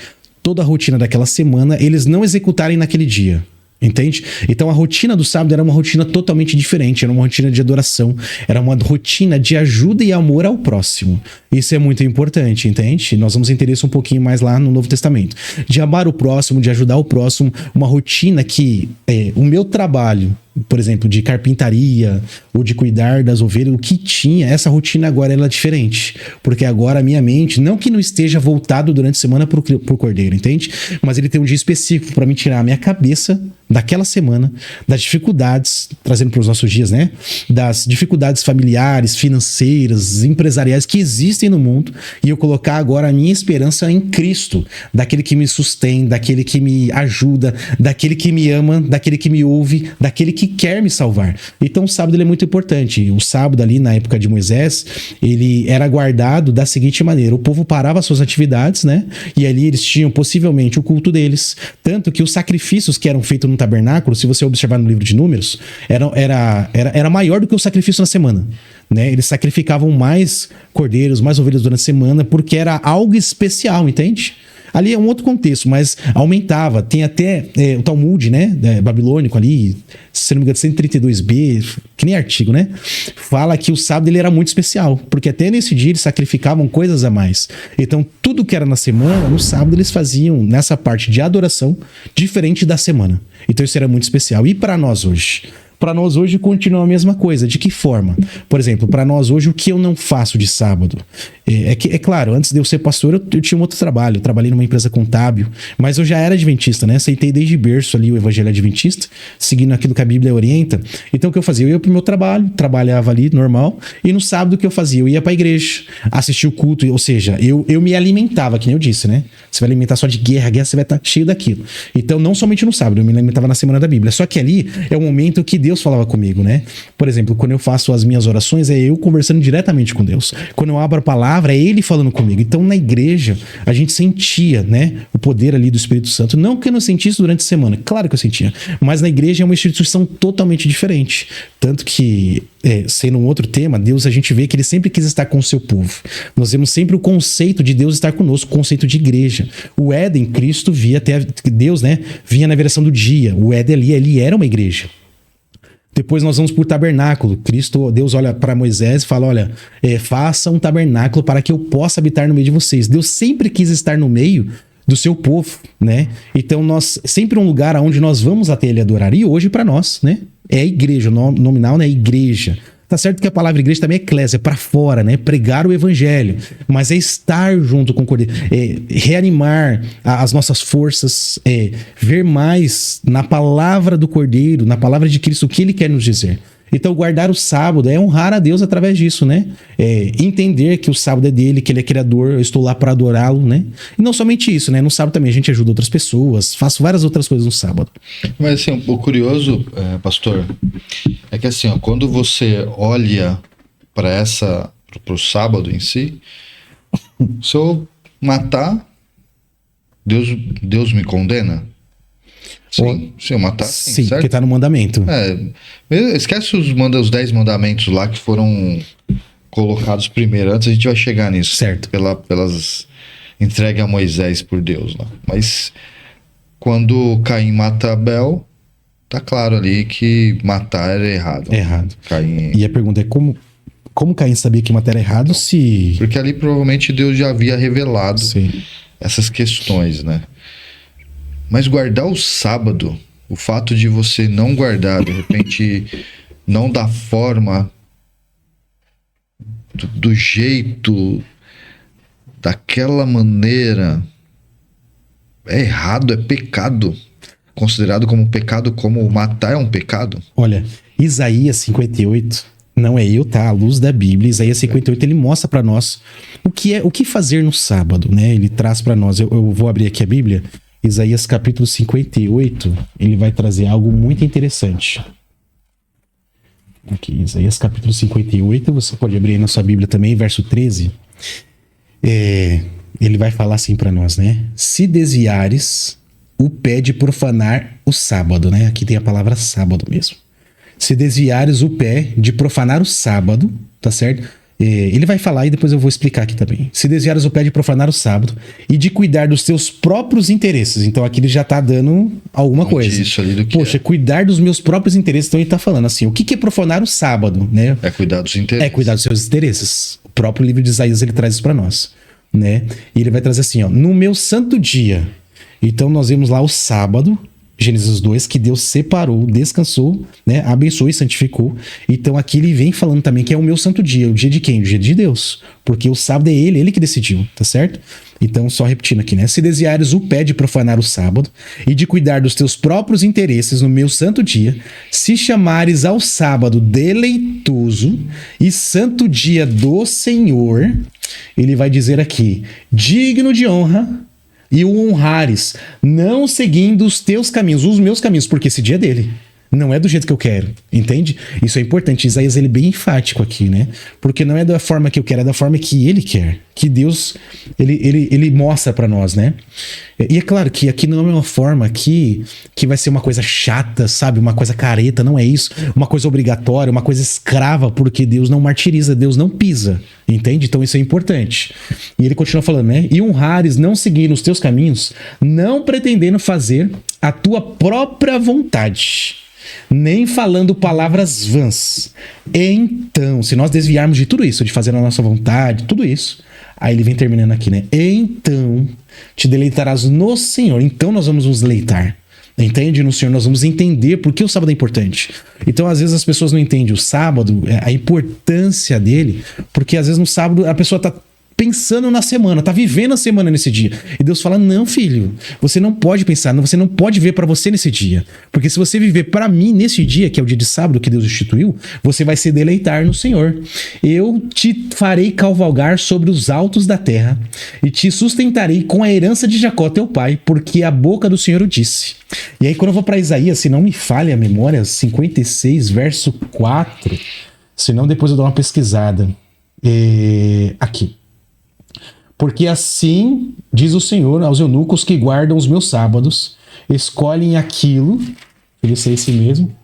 toda a rotina daquela semana, eles não executarem naquele dia. Entende? Então a rotina do sábado era uma rotina totalmente diferente, era uma rotina de adoração, era uma rotina de ajuda e amor ao próximo. Isso é muito importante, entende? Nós vamos entender isso um pouquinho mais lá no Novo Testamento. De amar o próximo, de ajudar o próximo, uma rotina que o meu trabalho, por exemplo, de carpintaria ou de cuidar das ovelhas, o que tinha, essa rotina agora ela é diferente. Porque agora a minha mente, não que não esteja voltado durante a semana pro cordeiro, entende? Mas ele tem um dia específico para me tirar a minha cabeça daquela semana, das dificuldades, trazendo para os nossos dias, né? Das dificuldades familiares, financeiras, empresariais que existem no mundo, e eu colocar agora a minha esperança em Cristo, daquele que me sustém, daquele que me ajuda, daquele que me ama, daquele que me ouve, daquele que quer me salvar. Então o sábado ele é muito importante. O sábado ali na época de Moisés, ele era guardado da seguinte maneira: o povo parava suas atividades, né? E ali eles tinham possivelmente o culto deles, tanto que os sacrifícios que eram feitos no tabernáculo, se você observar no livro de Números, era maior do que o sacrifício na semana, né? Eles sacrificavam mais cordeiros, mais ovelhas durante a semana, porque era algo especial, entende? Ali é um outro contexto, mas aumentava. Tem até o Talmud, né? Babilônico ali, se não me engano, 132b, que nem artigo, né? Fala que o sábado ele era muito especial, porque até nesse dia eles sacrificavam coisas a mais. Então, tudo que era na semana, no sábado eles faziam nessa parte de adoração, diferente da semana. Então, isso era muito especial. E para nós hoje? Para nós hoje continua a mesma coisa. De que forma? Por exemplo, para nós hoje, o que eu não faço de sábado? É claro, antes de eu ser pastor, eu tinha um outro trabalho. Eu trabalhei numa empresa contábil, mas eu já era adventista, né? Aceitei desde berço ali o evangelho adventista, seguindo aquilo que a Bíblia orienta. Então, o que eu fazia? Eu ia pro meu trabalho, trabalhava ali, normal, e no sábado o que eu fazia? Eu ia pra igreja, assistir o culto, ou seja, eu me alimentava, que nem eu disse, né? Você vai alimentar só de guerra, você vai estar cheio daquilo. Então, não somente no sábado, eu me alimentava na semana da Bíblia. Só que ali é o momento que Deus falava comigo, né? Por exemplo, quando eu faço as minhas orações, é eu conversando diretamente com Deus. Quando eu abro a palavra, é Ele falando comigo. Então, na igreja, a gente sentia, né? O poder ali do Espírito Santo. Não que eu não sentisse durante a semana, claro que eu sentia. Mas na igreja é uma instituição totalmente diferente. Tanto que, sendo um outro tema, Deus, a gente vê que Ele sempre quis estar com o seu povo. Nós vemos sempre o conceito de Deus estar conosco, o conceito de igreja. O Éden, Cristo via até Deus, né? Vinha na versão do dia. O Éden ali, ele era uma igreja. Depois nós vamos para o tabernáculo. Deus olha para Moisés e fala, olha, faça um tabernáculo para que eu possa habitar no meio de vocês. Deus sempre quis estar no meio do seu povo, né? Então nós, sempre um lugar onde nós vamos até Ele adorar. E hoje para nós, né? É a igreja, o nominal, né? Igreja. Tá certo que a palavra igreja também é eclésia, para fora, né? Pregar o evangelho. Mas é estar junto com o Cordeiro, reanimar as nossas forças, ver mais na palavra do Cordeiro, na palavra de Cristo, o que Ele quer nos dizer. Então, guardar o sábado é honrar a Deus através disso, né? Entender que o sábado é dele, que Ele é criador, eu estou lá para adorá-lo, né? E não somente isso, né? No sábado também a gente ajuda outras pessoas, faço várias outras coisas no sábado. Mas assim, o curioso, pastor, é que assim, quando você olha para o sábado em si, se eu matar, Deus me condena? Sim, se eu matar, sim, certo? Porque tá no mandamento. Esquece os 10 mandamentos lá que foram colocados primeiro. Antes a gente vai chegar nisso. Certo. Pelas entregue a Moisés por Deus lá. Mas quando Caim mata Abel, tá claro ali que matar era errado. É errado. Caim... E a pergunta é como Caim sabia que matar era errado se... Porque ali provavelmente Deus já havia revelado Sim. essas questões, né? Mas guardar o sábado, o fato de você não guardar, de repente não da forma, do jeito, daquela maneira, é errado, é pecado. Considerado como pecado, como matar é um pecado. Olha, Isaías 58, não é eu, tá? À luz da Bíblia, Isaías 58, ele mostra pra nós o que fazer no sábado, né? Ele traz pra nós, eu vou abrir aqui a Bíblia, Isaías capítulo 58, ele vai trazer algo muito interessante. Aqui, Isaías capítulo 58, você pode abrir aí na sua Bíblia também, verso 13. Ele vai falar assim pra nós, né? Se desviares o pé de profanar o sábado, né? Aqui tem a palavra sábado mesmo. Se desviares o pé de profanar o sábado, tá certo? Ele vai falar e depois eu vou explicar aqui também. Se desviares o pé de profanar o sábado e de cuidar dos teus próprios interesses. Então aqui ele já tá dando alguma coisa. Isso ali do que Poxa, cuidar dos meus próprios interesses. Então ele tá falando assim, o que é profanar o sábado, né? É cuidar dos interesses. É cuidar dos seus interesses. O próprio livro de Isaías ele traz isso pra nós, né? E ele vai trazer assim, ó, no meu santo dia. Então nós vemos lá o sábado, Gênesis 2, que Deus separou, descansou, né? Abençoou e santificou. Então aqui ele vem falando também que é o meu santo dia. O dia de quem? O dia de Deus. Porque o sábado é ele que decidiu, tá certo? Então só repetindo aqui, né? Se desviares o pé de profanar o sábado e de cuidar dos teus próprios interesses no meu santo dia, se chamares ao sábado deleitoso e santo dia do Senhor, ele vai dizer aqui, digno de honra, e o honrares, não seguindo os teus caminhos, os meus caminhos, porque esse dia é dele. Não é do jeito que eu quero, entende? Isso é importante. Isaías, ele é bem enfático aqui, né? Porque não é da forma que eu quero, é da forma que ele quer. Que Deus, ele mostra pra nós, né? E é claro que aqui não é uma forma que vai ser uma coisa chata, sabe? Uma coisa careta, não é isso. Uma coisa obrigatória, uma coisa escrava, porque Deus não martiriza, Deus não pisa, entende? Então isso é importante. E ele continua falando, né? E honrares, não seguir os teus caminhos, não pretendendo fazer a tua própria vontade, nem falando palavras vãs. Então, se nós desviarmos de tudo isso, de fazer a nossa vontade, tudo isso, aí ele vem terminando aqui, né? Então, te deleitarás no Senhor. Então nós vamos nos deleitar. Entende? No Senhor nós vamos entender por que o sábado é importante. Então, às vezes as pessoas não entendem o sábado, a importância dele, porque às vezes no sábado a pessoa tá pensando na semana, tá vivendo a semana nesse dia. E Deus fala, não, filho, você não pode pensar, você não pode ver pra você nesse dia. Porque se você viver pra mim nesse dia, que é o dia de sábado que Deus instituiu, você vai se deleitar no Senhor. Eu te farei cavalgar sobre os altos da terra e te sustentarei com a herança de Jacó, teu pai, porque a boca do Senhor o disse. E aí quando eu vou pra Isaías, se não me falha a memória, 56, verso 4, senão depois eu dou uma pesquisada. Aqui. Porque assim diz o Senhor aos eunucos que guardam os meus sábados, escolhem aquilo, ele sei esse mesmo,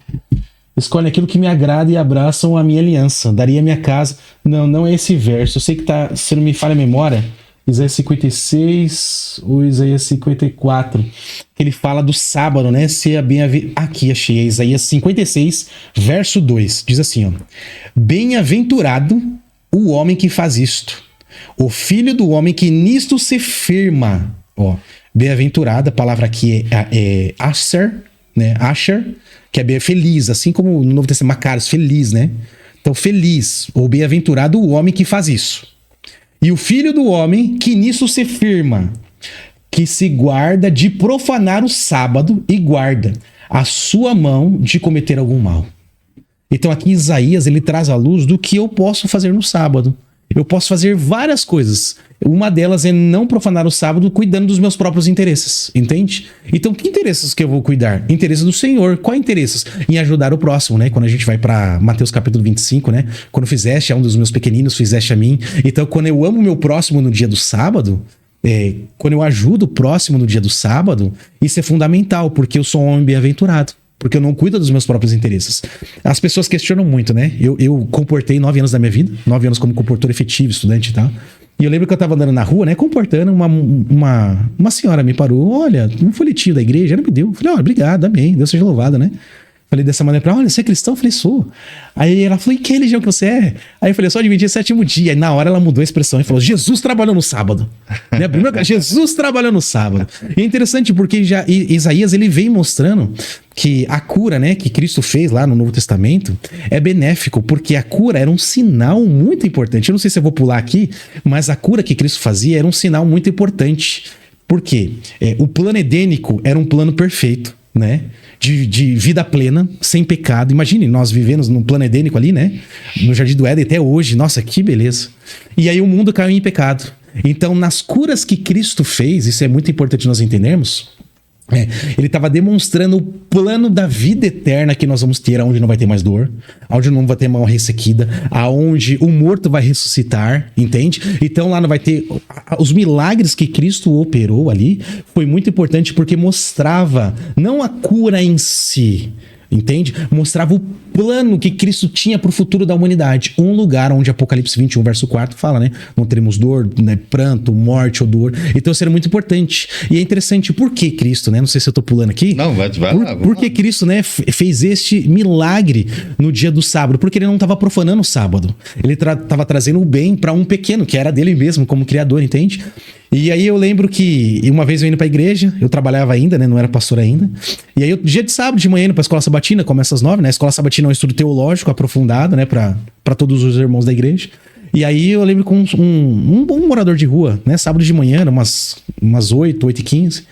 escolhem aquilo que me agrada e abraçam a minha aliança, daria a minha casa. Não é esse verso, eu sei que tá, se não me falha a memória, Isaías 56 ou Isaías 54, que ele fala do sábado, né? Se a aqui achei, Isaías 56, verso 2, diz assim, ó, bem-aventurado o homem que faz isto, o filho do homem que nisto se firma. Ó, bem-aventurado, a palavra aqui é Asher, né? Asher, que é feliz, assim como no Novo Testamento, Macarios, feliz, né? Então, feliz, ou bem-aventurado o homem que faz isso. E o filho do homem que nisso se firma, que se guarda de profanar o sábado e guarda a sua mão de cometer algum mal. Então, aqui Isaías, ele traz a luz do que eu posso fazer no sábado. Eu posso fazer várias coisas. Uma delas é não profanar o sábado cuidando dos meus próprios interesses, entende? Então, que interesses que eu vou cuidar? Interesses do Senhor. Qual interesses? Em ajudar o próximo, né? Quando a gente vai para Mateus capítulo 25, né? Quando fizeste a um dos meus pequeninos, fizeste a mim. Então, quando eu amo o meu próximo no dia do sábado, quando eu ajudo o próximo no dia do sábado, isso é fundamental, porque eu sou um homem bem-aventurado. porque eu não cuido dos meus próprios interesses. As pessoas questionam muito, né? Eu comportei 9 anos da minha vida, 9 anos como comportor efetivo, estudante e tal. E eu lembro que eu tava andando na rua, né, comportando, uma senhora me parou, olha, um folhetinho da igreja, ela me deu. Eu falei, olha, obrigado, amém, Deus seja louvado, né? Falei dessa maneira pra ela, olha, você é cristão? Eu falei, sou. Aí ela falou, e que religião que você é? Aí eu falei, eu só admiti o 7º dia. Aí na hora ela mudou a expressão e falou, Jesus trabalhou no sábado. Né? Primeiro, Jesus trabalhou no sábado. E é interessante porque já Isaías, ele vem mostrando que a cura, né, que Cristo fez lá no Novo Testamento é benéfico, porque a cura era um sinal muito importante. Eu não sei se eu vou pular aqui, mas a cura que Cristo fazia era um sinal muito importante. Por quê? O plano edênico era um plano perfeito, né? De vida plena, sem pecado. Imagine, nós vivemos num plano edênico ali, né? No Jardim do Éden até hoje. Nossa, que beleza. E aí o mundo caiu em pecado. Então, nas curas que Cristo fez, isso é muito importante nós entendermos, ele estava demonstrando o plano da vida eterna que nós vamos ter, onde não vai ter mais dor, onde não vai ter mão ressequida, aonde o morto vai ressuscitar, entende? Então lá não vai ter... Os milagres que Cristo operou ali foi muito importante porque mostrava não a cura em si, entende? Mostrava o plano que Cristo tinha para o futuro da humanidade. Um lugar onde Apocalipse 21, verso 4 fala, né? Não teremos dor, né? Pranto, morte ou dor. Então isso era muito importante. E é interessante, por que Cristo, né? Não sei se eu tô pulando aqui. Não, vai lá. Por que Cristo, né, fez este milagre no dia do sábado? Porque ele não estava profanando o sábado. Ele estava trazendo o bem para um pequeno, que era dele mesmo, como criador, entende? E aí eu lembro que uma vez eu indo pra igreja, eu trabalhava ainda, né? Não era pastor ainda. E aí, dia de sábado de manhã, indo pra escola sabatina, começa às 9, né? A escola sabatina é um estudo teológico aprofundado, né? Pra todos os irmãos da igreja. E aí eu lembro com um bom morador de rua, né? Sábado de manhã, umas 8h15.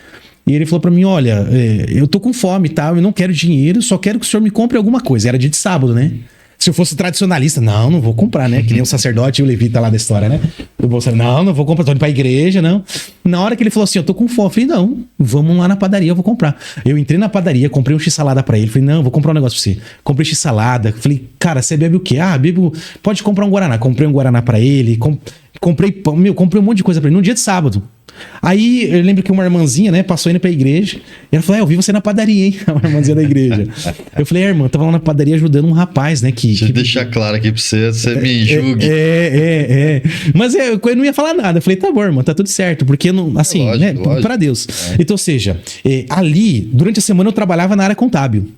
E ele falou pra mim, olha, eu tô com fome e tal, eu não quero dinheiro, só quero que o senhor me compre alguma coisa. Era dia de sábado, né? Se eu fosse tradicionalista, não vou comprar, né? Que nem o sacerdote e o levita lá da história, né? Eu vou não vou comprar, tô indo pra igreja, não. Na hora que ele falou assim, eu tô com fome, eu falei, não, vamos lá na padaria, eu vou comprar. Eu entrei na padaria, comprei um x-salada pra ele, falei, não, vou comprar um negócio pra você. Comprei x-salada, falei, cara, você bebe o quê? Ah, bebo, pode comprar um Guaraná. Comprei um Guaraná pra ele, comprei pão, comprei um monte de coisa pra ele, num dia de sábado. Aí eu lembro que uma irmãzinha, né, passou indo pra igreja e ela falou, eu vi você na padaria, hein? Uma irmãzinha da igreja. Eu falei, irmã, eu tava lá na padaria ajudando um rapaz, né? Deixa eu deixar claro aqui pra você me julgue. Mas eu não ia falar nada. Eu falei, tá bom, irmã, tá tudo certo. Porque, não, assim, lógico, né, lógico. Pra Deus. Então, ou seja, ali, durante a semana eu trabalhava na área contábil.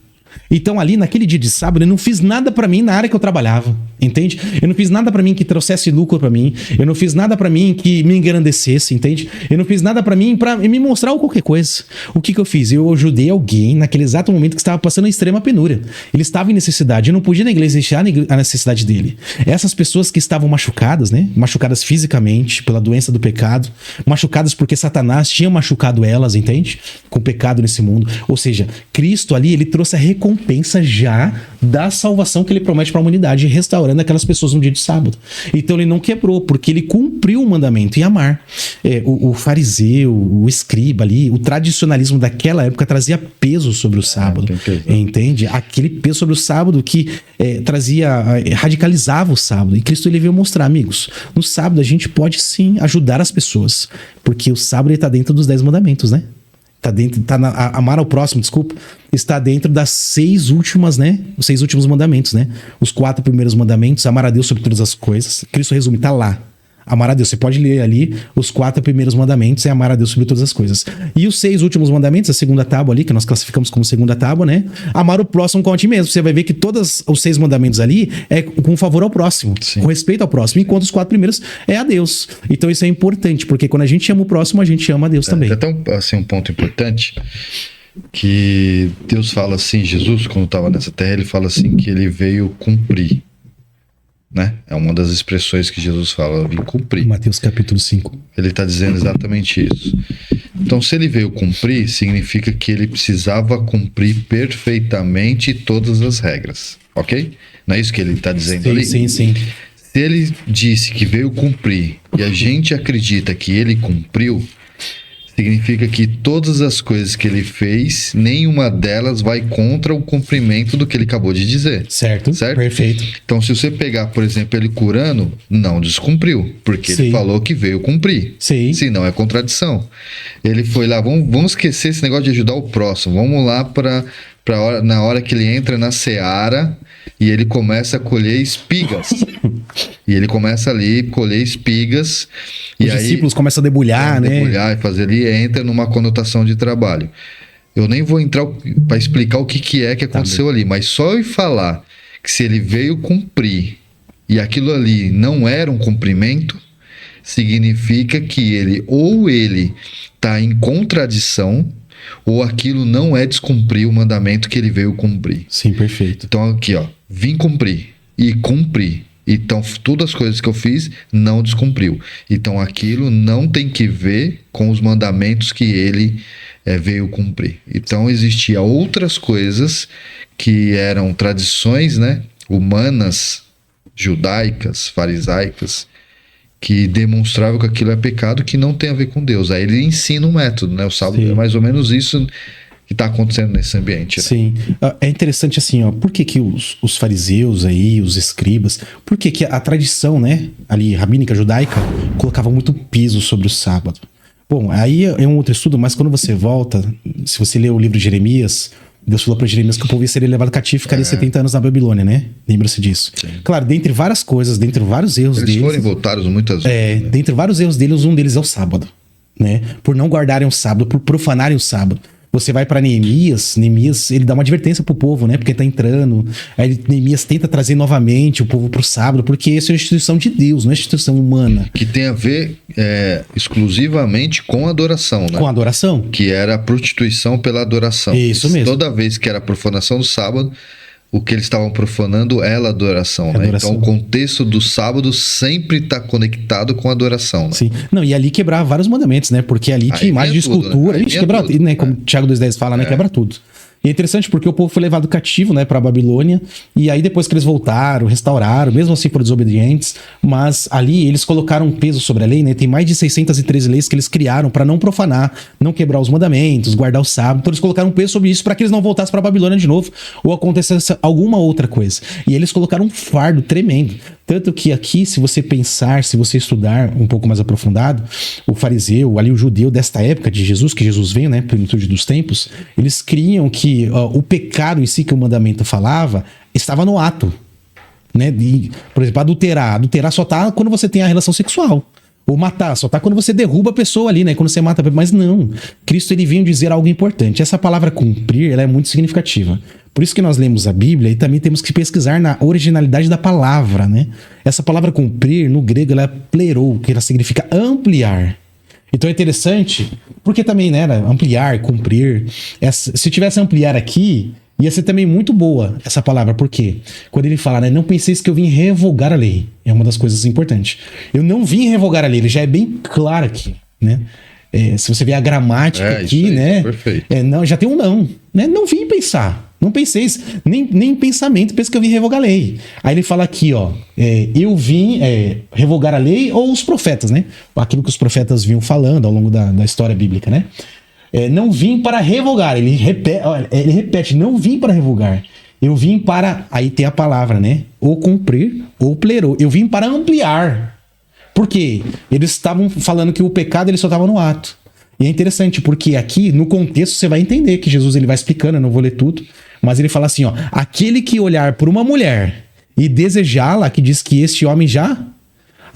Então ali, naquele dia de sábado, eu não fiz nada pra mim na área que eu trabalhava, entende? Eu não fiz nada pra mim que trouxesse lucro pra mim, eu não fiz nada pra mim que me engrandecesse, entende? Eu não fiz nada pra mim pra me mostrar qualquer coisa. O que eu fiz? Eu ajudei alguém naquele exato momento que estava passando em extrema penúria. Ele estava em necessidade, eu não podia na igreja deixar a necessidade dele. Essas pessoas que estavam machucadas, né? Machucadas fisicamente pela doença do pecado, machucadas porque Satanás tinha machucado elas, entende? Com o pecado nesse mundo. Ou seja, Cristo ali, ele trouxe a recompensa já da salvação que ele promete para a humanidade, restaurando aquelas pessoas no dia de sábado. Então ele não quebrou, porque ele cumpriu o mandamento em amar. O fariseu, o escriba ali, o tradicionalismo daquela época trazia peso sobre o sábado. Entende? Aquele peso sobre o sábado que radicalizava o sábado. E Cristo ele veio mostrar, amigos, no sábado a gente pode sim ajudar as pessoas, porque o sábado está dentro dos 10 mandamentos, né? Amar ao próximo, está dentro das 6 últimas, né? Os 6 últimos mandamentos, né? Os 4 primeiros mandamentos, amar a Deus sobre todas as coisas. Cristo resume, tá lá. Amar a Deus. Você pode ler ali os 4 primeiros mandamentos, é amar a Deus sobre todas as coisas. E os 6 últimos mandamentos, a segunda tábua ali, que nós classificamos como segunda tábua, né? Amar o próximo como a ti mesmo. Você vai ver que todos os 6 mandamentos ali é com favor ao próximo, sim, com respeito ao próximo, enquanto os 4 primeiros é a Deus. Então isso é importante, porque quando a gente ama o próximo, a gente ama a Deus também. Então, assim, um ponto importante, que Deus fala assim, Jesus, quando estava nessa terra, ele fala assim, que ele veio cumprir. Né? É uma das expressões que Jesus fala, eu vim cumprir. Mateus capítulo 5. Ele está dizendo exatamente isso. Então, se ele veio cumprir, significa que ele precisava cumprir perfeitamente todas as regras, ok? Não é isso que ele está dizendo ali? Sim. Se ele disse que veio cumprir e a gente acredita que ele cumpriu, significa que todas as coisas que ele fez, nenhuma delas vai contra o cumprimento do que ele acabou de dizer. Certo? Perfeito. Então, se você pegar, por exemplo, ele curando, não descumpriu, porque ele falou que veio cumprir. Sim. Senão é contradição. Ele foi lá, vamos esquecer esse negócio de ajudar o próximo, vamos lá para na hora que ele entra na seara e ele começa a colher espigas. E ele começa ali a colher espigas. Os discípulos começam a debulhar, né? Debulhar e fazer ali, entra numa conotação de trabalho. Eu nem vou entrar para explicar o que é que aconteceu ali, mas só eu falar que se ele veio cumprir e aquilo ali não era um cumprimento, significa que ele está em contradição ou aquilo não é descumprir o mandamento que ele veio cumprir. Sim, perfeito. Então aqui, ó, vim cumprir e cumpri. Então, todas as coisas que eu fiz não descumpriu. Então, aquilo não tem que ver com os mandamentos que ele veio cumprir. Então, existiam outras coisas que eram tradições, né, humanas, judaicas, farisaicas, que demonstravam que aquilo é pecado, que não tem a ver com Deus. Aí ele ensina um método, né? O sábado é mais ou menos isso que está acontecendo nesse ambiente. Né? Sim. É interessante assim, ó, por que os fariseus aí, os escribas, por que a tradição, né, ali, rabínica, judaica, colocava muito peso sobre o sábado? Bom, aí é um outro estudo, mas quando você volta, se você ler o livro de Jeremias, Deus falou para Jeremias que o povo ia ser levado cativo e ficaria 70 anos na Babilônia, né? Lembra-se disso. Sim. Claro, dentre várias coisas, dentre vários erros deles... Eles foram voltados muitas vezes. Dentre vários erros deles, um deles é o sábado, né? Por não guardarem o sábado, por profanarem o sábado. Você vai para Neemias, ele dá uma advertência pro povo, né? Porque tá entrando. Aí Neemias tenta trazer novamente o povo pro sábado, porque isso é uma instituição de Deus, não é uma instituição humana. Que tem a ver exclusivamente com adoração, né? Com adoração. Que era a prostituição pela adoração. Isso mesmo. Toda vez que era a profanação do sábado, o que eles estavam profanando era a adoração, né? Então o contexto do sábado sempre está conectado com a adoração, né? Sim. Não, e ali quebrava vários mandamentos, né? Porque ali tinha imagem de escultura, a gente quebra tudo, né? Como o Tiago 2,10 fala, né? Quebra tudo. E é interessante porque o povo foi levado cativo, né, pra Babilônia, e aí depois que eles voltaram, restauraram, mesmo assim foram desobedientes, mas ali eles colocaram um peso sobre a lei, né, tem mais de 613 leis que eles criaram para não profanar, não quebrar os mandamentos, guardar o sábado, então eles colocaram um peso sobre isso para que eles não voltassem pra Babilônia de novo, ou acontecesse alguma outra coisa. E eles colocaram um fardo tremendo. Tanto que aqui, se você pensar, se você estudar um pouco mais aprofundado, o fariseu, ali o judeu desta época de Jesus, que Jesus veio, né, plenitude dos tempos, eles criam que o pecado em si que o mandamento falava estava no ato, né? Por exemplo, adulterar só tá quando você tem a relação sexual. Ou matar, só tá quando você derruba a pessoa ali, né? Quando você mata. Mas não. Cristo, ele veio dizer algo importante. Essa palavra cumprir, ela é muito significativa. Por isso que nós lemos a Bíblia e também temos que pesquisar na originalidade da palavra, né? Essa palavra cumprir, no grego, ela é plerou, que ela significa ampliar. Então é interessante, porque também, né, ampliar, cumprir. Se tivesse ampliar aqui, ia ser também muito boa essa palavra. Por quê? Quando ele fala, né, não penseis que eu vim revogar a lei. É uma das coisas importantes. Eu não vim revogar a lei, ele já é bem claro aqui, né? Se você ver a gramática aqui, aí, né? Perfeito. Não, já tem um não, né? Não vim pensar. Não penseis, nem em pensamento, pensa que eu vim revogar a lei. Aí ele fala aqui, ó, eu vim revogar a lei ou os profetas, né? Aquilo que os profetas vinham falando ao longo da história bíblica, né? Não vim para revogar, ele repete, não vim para revogar. Eu vim para, aí tem a palavra, né? Ou cumprir, ou plerou. Eu vim para ampliar. Por quê? Eles estavam falando que o pecado ele só estava no ato. E é interessante, porque aqui, no contexto, você vai entender que Jesus ele vai explicando, eu não vou ler tudo, mas ele fala assim, ó, aquele que olhar por uma mulher e desejá-la, que diz que esse homem já...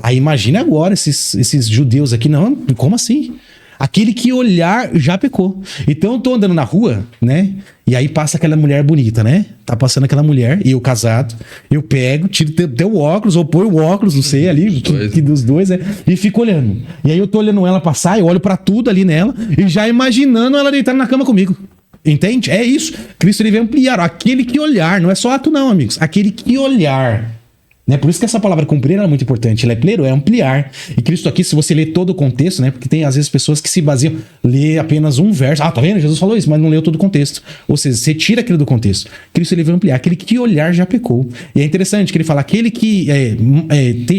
Aí imagina agora esses judeus aqui, não, como assim? Aquele que olhar já pecou. Então eu tô andando na rua, né? E aí passa aquela mulher bonita, né? Tá passando aquela mulher, e eu casado, eu pego, tiro até o óculos, ou põe o óculos, não sei, ali, que dos dois, e fico olhando. E aí eu tô olhando ela passar, eu olho pra tudo ali nela, e já imaginando ela deitar na cama comigo. Entende? É isso. Cristo ele veio ampliar. Aquele que olhar, não é só ato não, amigos. Aquele que olhar. Né? Por isso que essa palavra cumprir é muito importante. Ela é plero, é ampliar. E Cristo aqui, se você ler todo o contexto, né? Porque tem às vezes pessoas que se baseiam, lê apenas um verso. Ah, tá vendo? Jesus falou isso, mas não leu todo o contexto. Ou seja, você tira aquilo do contexto. Cristo ele vai ampliar. Aquele que olhar já pecou. E é interessante que ele fala, aquele que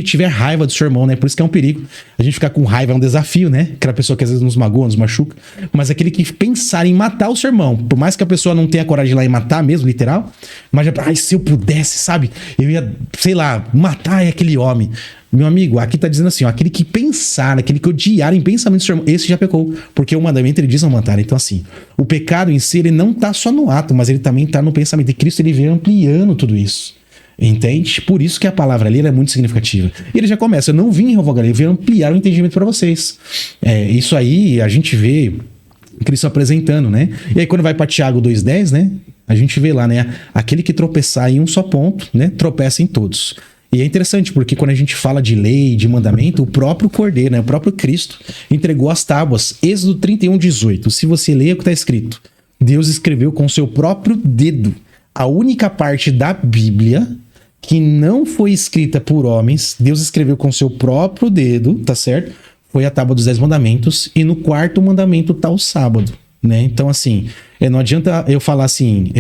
tiver raiva do seu irmão, né? Por isso que é um perigo. A gente ficar com raiva é um desafio, né? Aquela pessoa que às vezes nos magoa, nos machuca. Mas aquele que pensar em matar o seu irmão, por mais que a pessoa não tenha coragem de ir lá e matar mesmo, literal, mas se eu pudesse, sabe? Eu ia, sei lá, matar é aquele homem. Meu amigo, aqui tá dizendo assim, ó, aquele que pensar, aquele que odiar em pensamento do seu irmão, esse já pecou. Porque o mandamento, ele diz não matar. Então, assim, o pecado em si, ele não tá só no ato, mas ele também tá no pensamento. E Cristo, ele vem ampliando tudo isso. Entende? Por isso que a palavra ali, ela é muito significativa. E ele já começa, eu não vim revogar, eu vim ampliar o entendimento para vocês. Isso aí, a gente vê Cristo apresentando, né? E aí, quando vai para Tiago 2,10, né? A gente vê lá, né? Aquele que tropeçar em um só ponto, né? Tropeça em todos. E é interessante, porque quando a gente fala de lei, de mandamento, o próprio Cordeiro, né? O próprio Cristo entregou as tábuas. Êxodo 31:18. Se você ler o que está escrito, Deus escreveu com seu próprio dedo. A única parte da Bíblia que não foi escrita por homens, Deus escreveu com seu próprio dedo, tá certo? Foi a tábua dos 10 mandamentos, e no quarto mandamento tá o sábado, né? Então, assim, não adianta eu falar assim,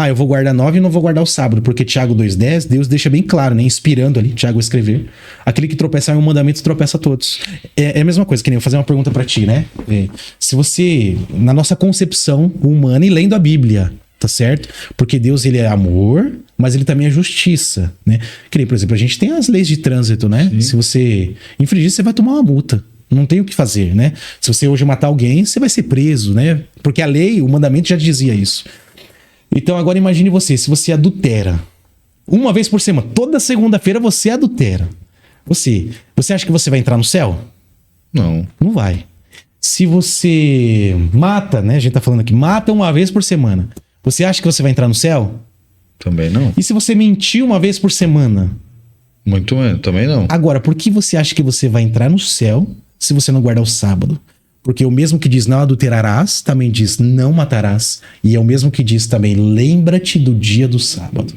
eu vou guardar 9 e não vou guardar o sábado, porque Tiago 2,10, Deus deixa bem claro, né? Inspirando ali, Tiago escrever, aquele que tropeçar em um mandamento, tropeça a todos. É a mesma coisa, que nem eu vou fazer uma pergunta pra ti, né? Se você, na nossa concepção humana e lendo a Bíblia, tá certo? Porque Deus, ele é amor, mas ele também é justiça, né? Que nem, por exemplo, a gente tem as leis de trânsito, né? Sim. Se você infringir, você vai tomar uma multa. Não tem o que fazer, né? Se você hoje matar alguém, você vai ser preso, né? Porque a lei, o mandamento já dizia isso. Então, agora imagine você, se você adultera, uma vez por semana, toda segunda-feira você adultera. Você acha que você vai entrar no céu? Não. Não vai. Se você mata, né? A gente tá falando aqui, mata uma vez por semana. Você acha que você vai entrar no céu? Também não. E se você mentir uma vez por semana? Muito menos, também não. Agora, por que você acha que você vai entrar no céu se você não guardar o sábado? Porque o mesmo que diz não adulterarás, também diz não matarás. E é o mesmo que diz também lembra-te do dia do sábado.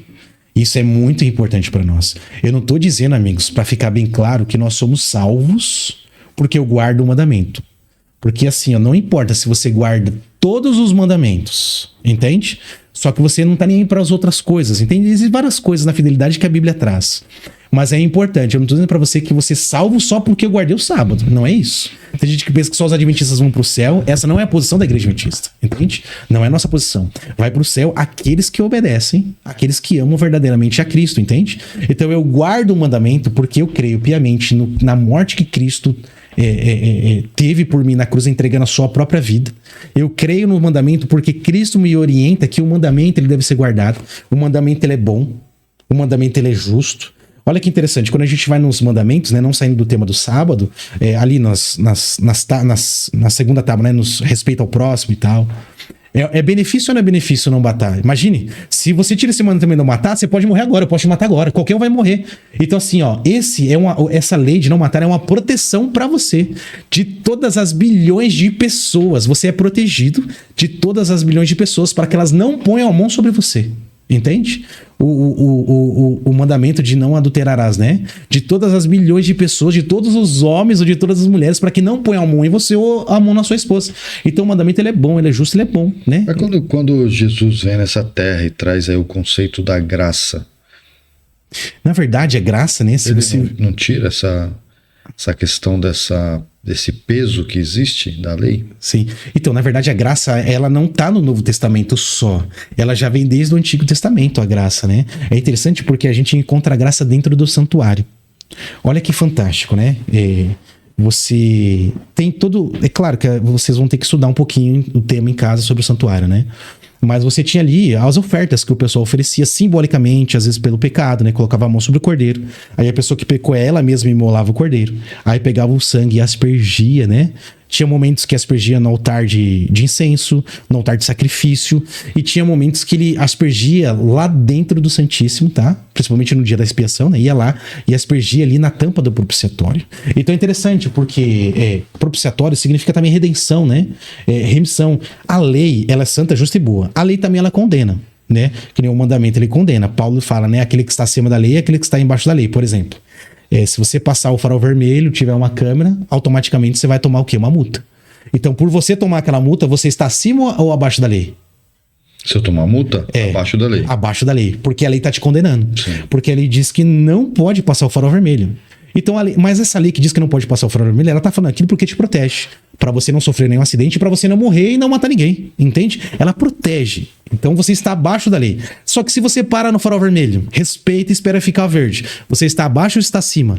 Isso é muito importante para nós. Eu não tô dizendo, amigos, para ficar bem claro, que nós somos salvos porque eu guardo o mandamento. Porque assim, não importa se você guarda todos os mandamentos, entende? Só que você não tá nem aí para as outras coisas, entende? Existem várias coisas na fidelidade que a Bíblia traz. Mas é importante, eu não tô dizendo para você que você é salvo só porque eu guardei o sábado, não é isso. Tem gente que pensa que só os adventistas vão pro céu, essa não é a posição da igreja adventista, entende? Não é a nossa posição. Vai pro céu aqueles que obedecem, aqueles que amam verdadeiramente a Cristo, entende? Então eu guardo o mandamento porque eu creio piamente na morte que Cristo teve por mim na cruz, entregando a sua própria vida. Eu creio no mandamento porque Cristo me orienta que o mandamento, ele deve ser guardado. O mandamento, ele é bom. O mandamento, ele é justo. Olha que interessante, quando a gente vai nos mandamentos, né, não saindo do tema do sábado, ali na segunda tábua, né, nos respeito ao próximo e tal. É benefício ou não é benefício não matar? Imagine, se você tira esse mandamento também não matar, você pode morrer agora, eu posso te matar agora, qualquer um vai morrer. Então assim, ó, essa lei de não matar é uma proteção pra você, de todas as bilhões de pessoas. Você é protegido de todas as bilhões de pessoas para que elas não ponham a mão sobre você. Entende? O mandamento de não adulterarás, né? De todas as milhões de pessoas, de todos os homens ou de todas as mulheres, para que não ponham a mão em você ou a mão na sua esposa. Então o mandamento, ele é bom, ele é justo, ele é bom, né? Mas quando Jesus vem nessa terra e traz aí o conceito da graça, na verdade, é graça, né? Se ele você não tira essa questão desse peso que existe da lei? Sim. Então, na verdade, a graça, ela não tá no Novo Testamento só. Ela já vem desde o Antigo Testamento, a graça, né? É interessante porque a gente encontra a graça dentro do santuário. Olha que fantástico, né? Você tem todo... É claro que vocês vão ter que estudar um pouquinho o tema em casa sobre o santuário, né? Mas você tinha ali as ofertas que o pessoal oferecia simbolicamente, às vezes pelo pecado, né? Colocava a mão sobre o cordeiro. Aí a pessoa que pecou, ela mesma imolava o cordeiro. Aí pegava o sangue e aspergia, né? Tinha momentos que aspergia no altar de incenso, no altar de sacrifício. E tinha momentos que ele aspergia lá dentro do Santíssimo, tá? Principalmente no dia da expiação, né? Ia lá e aspergia ali na tampa do propiciatório. Então é interessante porque propiciatório significa também redenção, né? Remissão. A lei, ela é santa, justa e boa. A lei também, ela condena, né? Que nem o mandamento, ele condena. Paulo fala, né? Aquele que está acima da lei é aquele que está embaixo da lei, por exemplo. Se você passar o farol vermelho, tiver uma câmera, automaticamente você vai tomar o quê? Uma multa. Então, por você tomar aquela multa, você está acima ou abaixo da lei? Se eu tomar multa, abaixo da lei. Abaixo da lei, porque a lei está te condenando. Sim. Porque a lei diz que não pode passar o farol vermelho. Então, mas essa lei que diz que não pode passar o farol vermelho, ela está falando aquilo porque te protege. Pra você não sofrer nenhum acidente, pra você não morrer e não matar ninguém, entende? Ela protege. Então você está abaixo da lei. Só que se você para no farol vermelho, respeita e espera ficar verde, você está abaixo ou está acima?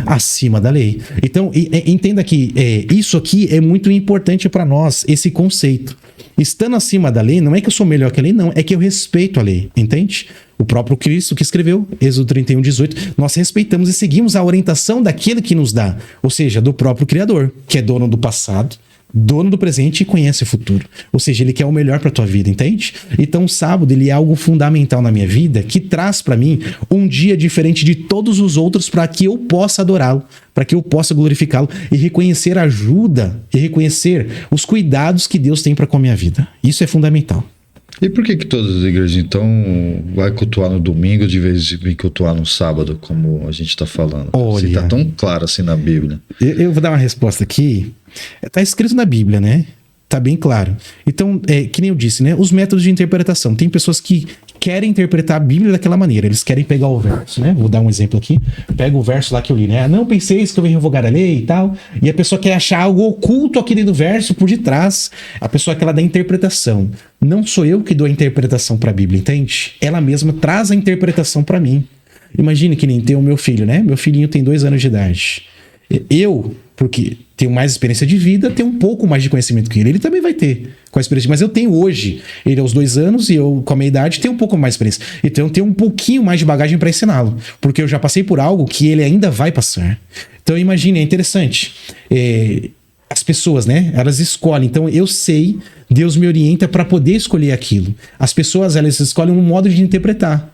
Acima da lei. Então entenda que isso aqui é muito importante pra nós, esse conceito. Estando acima da lei, não é que eu sou melhor que a lei, não, é que eu respeito a lei, entende? O próprio Cristo que escreveu, Êxodo 31:18, nós respeitamos e seguimos a orientação daquele que nos dá, ou seja, do próprio Criador, que é dono do passado, dono do presente e conhece o futuro. Ou seja, ele quer o melhor para tua vida, entende? Então o sábado, ele é algo fundamental na minha vida, que traz para mim um dia diferente de todos os outros para que eu possa adorá-lo, para que eu possa glorificá-lo e reconhecer a ajuda e reconhecer os cuidados que Deus tem para com a minha vida. Isso é fundamental. E por que todas as igrejas, então, vai cultuar no domingo de vez de vir cultuar no sábado, como a gente está falando? Olha, se tá tão claro assim na Bíblia. Eu vou dar uma resposta aqui. Tá escrito na Bíblia, né? Tá bem claro. Então, que nem eu disse, né? Os métodos de interpretação. Tem pessoas que querem interpretar a Bíblia daquela maneira. Eles querem pegar o verso, né? Vou dar um exemplo aqui. Pega o verso lá que eu li, né? Não penseis que eu venho revogar a lei e tal. E a pessoa quer achar algo oculto aqui dentro do verso por detrás. A pessoa que ela dá interpretação. Não sou eu que dou a interpretação para a Bíblia, entende? Ela mesma traz a interpretação para mim. Imagine que nem tem o meu filho, né? Meu filhinho tem 2 anos de idade. Eu, porque tenho mais experiência de vida, tenho um pouco mais de conhecimento que ele. Ele também vai ter com a experiência. Mas eu tenho hoje, ele aos 2 anos e eu com a minha idade tenho um pouco mais de experiência. Então eu tenho um pouquinho mais de bagagem para ensiná-lo. Porque eu já passei por algo que ele ainda vai passar. Então imagine, é interessante. As pessoas, né? Elas escolhem. Então eu sei, Deus me orienta para poder escolher aquilo. As pessoas, elas escolhem um modo de interpretar.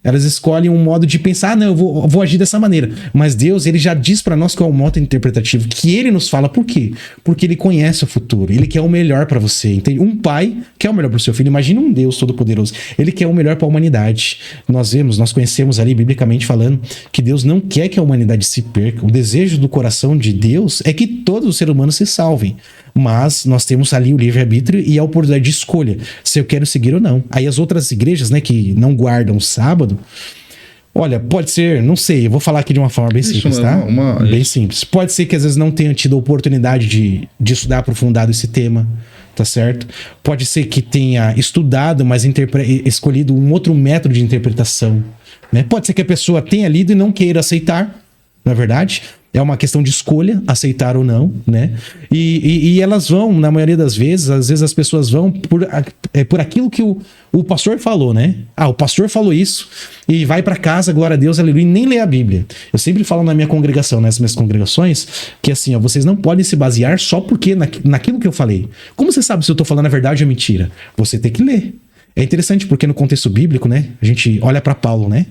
Elas escolhem um modo de pensar, não, eu vou agir dessa maneira. Mas Deus, ele já diz para nós qual é o modo interpretativo, que ele nos fala por quê? Porque ele conhece o futuro, ele quer o melhor para você, entende? Um pai quer o melhor para o seu filho. Imagina um Deus todo-poderoso, ele quer o melhor para a humanidade. Nós conhecemos ali, biblicamente falando, que Deus não quer que a humanidade se perca. O desejo do coração de Deus é que todos os seres humanos se salvem. Mas nós temos ali o livre-arbítrio e a oportunidade de escolha, se eu quero seguir ou não. Aí as outras igrejas, né, que não guardam o sábado, olha, pode ser, não sei, eu vou falar aqui de uma forma bem simples, tá? Bem simples. Pode ser que às vezes não tenham tido a oportunidade de estudar aprofundado esse tema, tá certo? Pode ser que tenha estudado, mas escolhido um outro método de interpretação, né? Pode ser que a pessoa tenha lido e não queira aceitar, na verdade. É uma questão de escolha, aceitar ou não, né? E elas vão, na maioria das vezes, às vezes as pessoas vão por aquilo que o pastor falou, né? Ah, o pastor falou isso e vai para casa, glória a Deus, aleluia, e nem lê a Bíblia. Eu sempre falo na minha congregação, nas minhas congregações, que assim, ó, vocês não podem se basear só porque naquilo que eu falei. Como você sabe se eu tô falando a verdade ou mentira? Você tem que ler. É interessante porque no contexto bíblico, né? A gente olha para Paulo, né?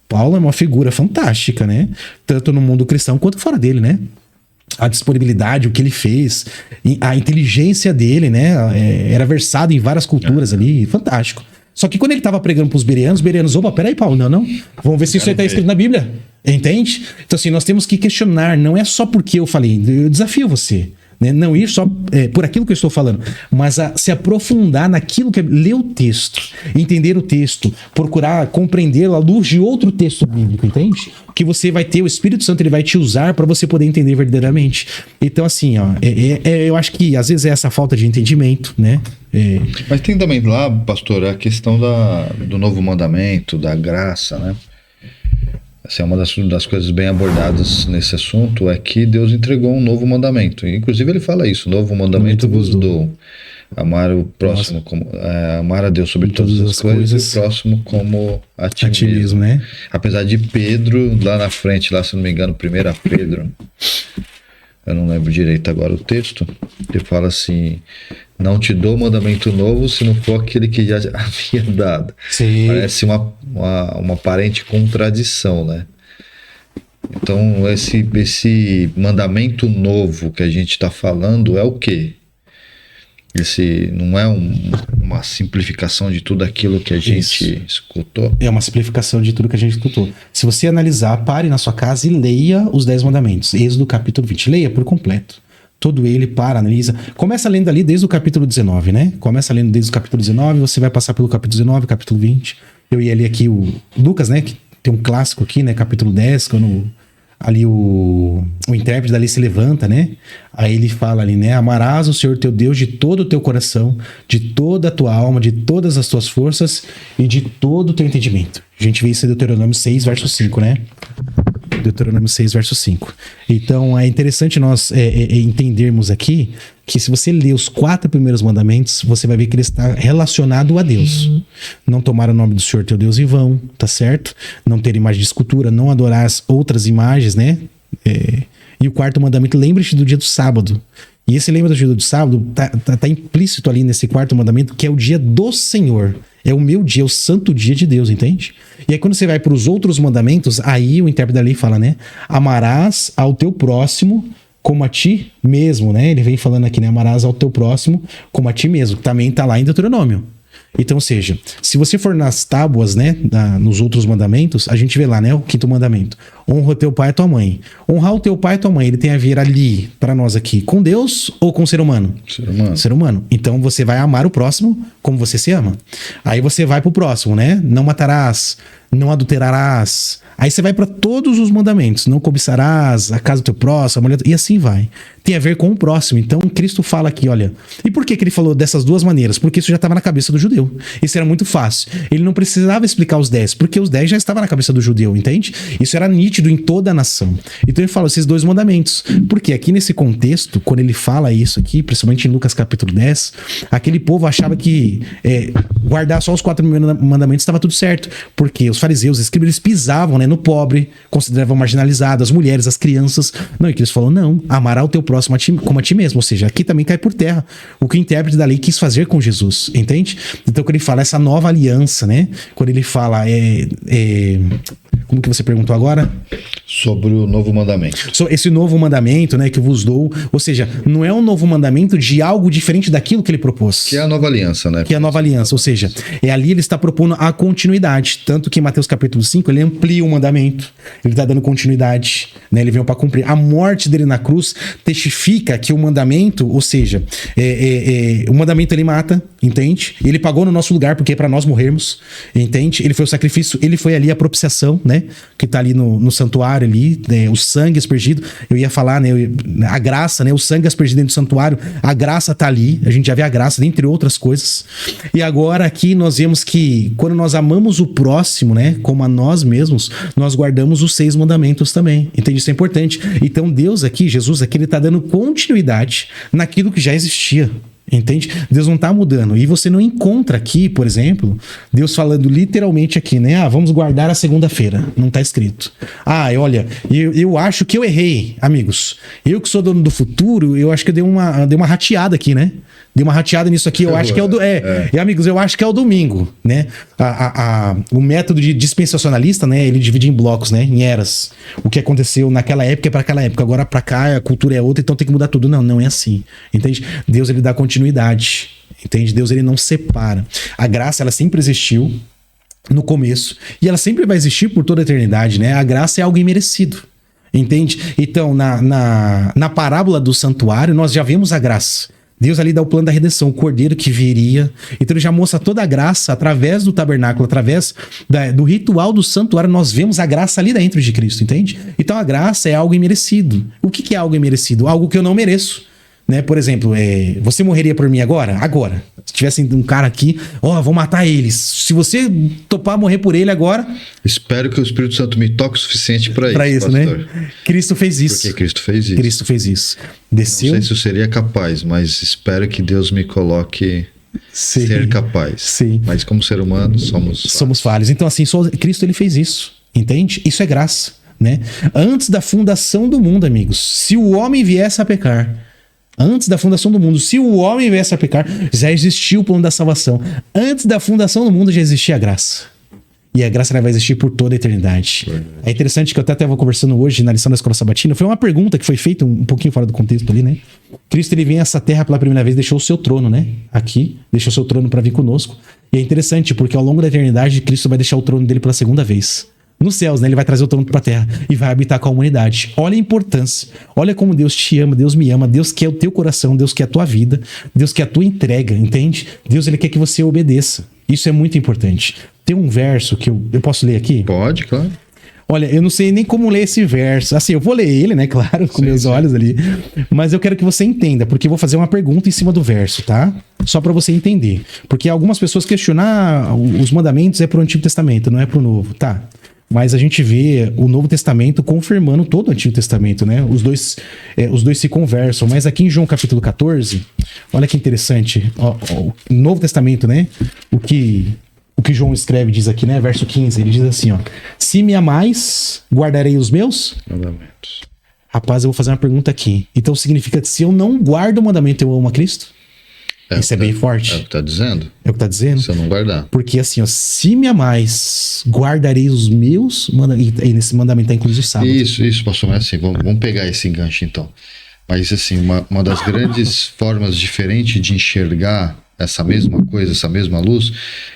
Paulo é uma figura fantástica, né? Tanto no mundo cristão quanto fora dele, né? A disponibilidade, o que ele fez, a inteligência dele, né? Era versado em várias culturas ali, fantástico. Só que quando ele estava pregando para os bereanos, opa, peraí, Paulo, não. Vamos ver se isso aí está escrito na Bíblia. Entende? Então, assim, nós temos que questionar, não é só porque eu falei, eu desafio você. Não ir só por aquilo que eu estou falando, mas a se aprofundar naquilo que é ler o texto, entender o texto, procurar compreendê-lo à luz de outro texto bíblico, entende? Que você vai ter, o Espírito Santo ele vai te usar para você poder entender verdadeiramente. Então, assim, ó, eu acho que às vezes é essa falta de entendimento, né? Mas tem também lá, pastor, a questão do novo mandamento, da graça, né? Assim, uma das coisas bem abordadas nesse assunto é que Deus entregou um novo mandamento. Inclusive ele fala isso, novo mandamento vos dou. Amar o próximo, amar a Deus sobre todas as coisas e o próximo como a ti mesmo, né? Apesar de Pedro, lá na frente, lá se não me engano, 1 Pedro, eu não lembro direito agora o texto, ele fala assim, não te dou mandamento novo se não for aquele que já havia dado. Sim. Parece uma aparente contradição, né? Então, esse mandamento novo que a gente está falando é o quê? Esse não é uma simplificação de tudo aquilo que a gente escutou? É uma simplificação de tudo que a gente escutou. Se você analisar, pare na sua casa e leia os 10 mandamentos. Êxodo capítulo 20. Leia por completo. Todo ele, analisa. Começa lendo ali desde o capítulo 19, né? Começa lendo desde o capítulo 19, você vai passar pelo capítulo 19, capítulo 20. Eu ia ler aqui o Lucas, né? Que tem um clássico aqui, né? Capítulo 10, quando ali o intérprete dali se levanta, né? Aí ele fala ali, né? Amarás o Senhor teu Deus de todo o teu coração, de toda a tua alma, de todas as tuas forças e de todo o teu entendimento. A gente vê isso em Deuteronômio 6, verso 5, né? Deuteronômio 6, verso 5. Então, é interessante nós entendermos aqui que se você ler os 4 primeiros mandamentos, você vai ver que ele está relacionado a Deus. Não tomar o nome do Senhor teu Deus em vão, tá certo? Não ter imagem de escultura, não adorar as outras imagens, né? E o 4º mandamento, lembre-te do dia do sábado. E esse lembra do dia do sábado tá implícito ali nesse 4º mandamento, que é o dia do Senhor. É o meu dia, é o santo dia de Deus, entende? E aí quando você vai para os outros mandamentos, aí o intérprete da lei fala, né? Amarás ao teu próximo como a ti mesmo, né? Ele vem falando aqui, né? Amarás ao teu próximo como a ti mesmo. Também tá lá em Deuteronômio. Então, ou seja, se você for nas tábuas, né, nos outros mandamentos, a gente vê lá, né, o 5º mandamento. Honra o teu pai e a tua mãe. Honrar o teu pai e a tua mãe, ele tem a ver ali, para nós aqui, com Deus ou com o ser humano? Ser humano. Ser humano. Então, você vai amar o próximo como você se ama. Aí você vai pro próximo, né? Não matarás, não adulterarás. Aí você vai para todos os mandamentos. Não cobiçarás a casa do teu próximo, a mulher... E assim vai. Tem a ver com o próximo. Então, Cristo fala aqui, olha... E por que ele falou dessas duas maneiras? Porque isso já estava na cabeça do judeu. Isso era muito fácil. Ele não precisava explicar os 10, porque os 10 já estavam na cabeça do judeu, entende? Isso era nítido em toda a nação. Então, ele fala esses 2 mandamentos. Porque aqui nesse contexto, quando ele fala isso aqui, principalmente em Lucas capítulo 10, aquele povo achava que guardar só os 4 mandamentos estava tudo certo. Porque os fariseus, os escribas, eles pisavam, né, no pobre, consideravam marginalizado, as mulheres, as crianças. Não, e que eles falam, não, amará o teu próximo como a ti mesmo. Ou seja, aqui também cai por terra o que o intérprete da lei quis fazer com Jesus, entende? Então, quando ele fala essa nova aliança, né? Quando ele fala, como que você perguntou agora? Sobre o novo mandamento. Esse novo mandamento, né, que eu vos dou, ou seja, não é um novo mandamento de algo diferente daquilo que ele propôs. Que é a nova aliança, né? Que é a nova aliança, ou seja, ali ele está propondo a continuidade, tanto que em Mateus capítulo 5 ele amplia o mandamento, ele está dando continuidade, né, ele veio para cumprir. A morte dele na cruz testifica que o mandamento, ou seja, o mandamento ele mata, entende? Ele pagou no nosso lugar porque é para nós morrermos, entende? Ele foi o sacrifício, ele foi ali a propiciação, né, que está ali no santuário ali, né, o sangue aspergido, eu ia falar, né, a graça, né, o sangue aspergido dentro do santuário, a graça tá ali, a gente já vê a graça, dentre outras coisas. E agora aqui nós vemos que quando nós amamos o próximo, né, como a nós mesmos, nós guardamos os 6 mandamentos também, entende? Isso é importante. Então Deus aqui, Jesus aqui, ele tá dando continuidade naquilo que já existia. Entende? Deus não tá mudando. E você não encontra aqui, por exemplo, Deus falando literalmente aqui, né? Vamos guardar a segunda-feira. Não tá escrito. Olha, eu acho que eu errei, amigos. Eu que sou dono do futuro, eu acho que eu dei uma rateada aqui, né? Dei uma rateada nisso aqui, eu acho que é o E, amigos, eu acho que é o domingo, né? O método de dispensacionalista, né? Ele divide em blocos, né? Em eras. O que aconteceu naquela época é para aquela época. Agora para cá a cultura é outra, então tem que mudar tudo. Não é assim. Entende? Deus, ele dá continuidade. Entende? Deus, ele não separa. A graça, ela sempre existiu no começo e ela sempre vai existir por toda a eternidade, né? A graça é algo imerecido. Entende? Então, na parábola do santuário, nós já vemos a graça. Deus ali dá o plano da redenção, o cordeiro que viria. Então ele já mostra toda a graça através do tabernáculo, através do ritual do santuário. Nós vemos a graça ali dentro de Cristo, entende? Então a graça é algo imerecido. O que é algo imerecido? Algo que eu não mereço. Né? Por exemplo, você morreria por mim agora? Agora. Se tivesse um cara aqui, vou matar eles. Se você topar morrer por ele agora... Espero que o Espírito Santo me toque o suficiente para isso, Para isso, pastor. né? Cristo fez isso. Porque Cristo fez isso. Cristo fez isso. Desceu... Não sei se eu seria capaz, mas espero que Deus me coloque ser capaz. Sim. Mas como ser humano, somos falhos. Então, assim, Cristo, ele fez isso. Entende? Isso é graça, né? Antes da fundação do mundo, amigos, se o homem viesse a pecar... Antes da fundação do mundo, se o homem viesse a pecar, já existia o plano da salvação. Antes da fundação do mundo já existia a graça. E a graça vai existir por toda a eternidade. É interessante que eu até estava conversando hoje na lição da Escola Sabatina. Foi uma pergunta que foi feita um pouquinho fora do contexto ali, né? Cristo, ele vem a essa terra pela primeira vez, deixou o seu trono, né? Aqui, deixou o seu trono para vir conosco. E é interessante porque ao longo da eternidade, Cristo vai deixar o trono dele pela segunda vez. Nos céus, né? Ele vai trazer o trono para a terra e vai habitar com a humanidade. Olha a importância. Olha como Deus te ama, Deus me ama, Deus quer o teu coração, Deus quer a tua vida, Deus quer a tua entrega, entende? Deus, ele quer que você obedeça. Isso é muito importante. Tem um verso que eu posso ler aqui? Pode, claro. Olha, eu não sei nem como ler esse verso. Assim, eu vou ler ele, né? Claro, com meus olhos ali. Mas eu quero que você entenda, porque eu vou fazer uma pergunta em cima do verso, tá? Só pra você entender. Porque algumas pessoas questionam, os mandamentos é pro Antigo Testamento, não é pro Novo. Tá. Mas a gente vê o Novo Testamento confirmando todo o Antigo Testamento, né? Os dois se conversam. Mas aqui em João capítulo 14, olha que interessante. O Novo Testamento, né? O que João escreve diz aqui, né? Verso 15, ele diz assim, ó. Se me amais, guardarei os meus mandamentos. Rapaz, eu vou fazer uma pergunta aqui. Então significa que se eu não guardo o mandamento, eu amo a Cristo? Isso é bem forte. É o que tá dizendo? É o que tá dizendo? Se eu não guardar. Porque assim, ó, se me amais, guardarei os meus mandamentos. E nesse mandamento tá incluso o sábado. Isso, pastor, mas assim, vamos pegar esse enganche então. Mas assim, uma das grandes formas diferentes de enxergar essa mesma coisa, essa mesma luz,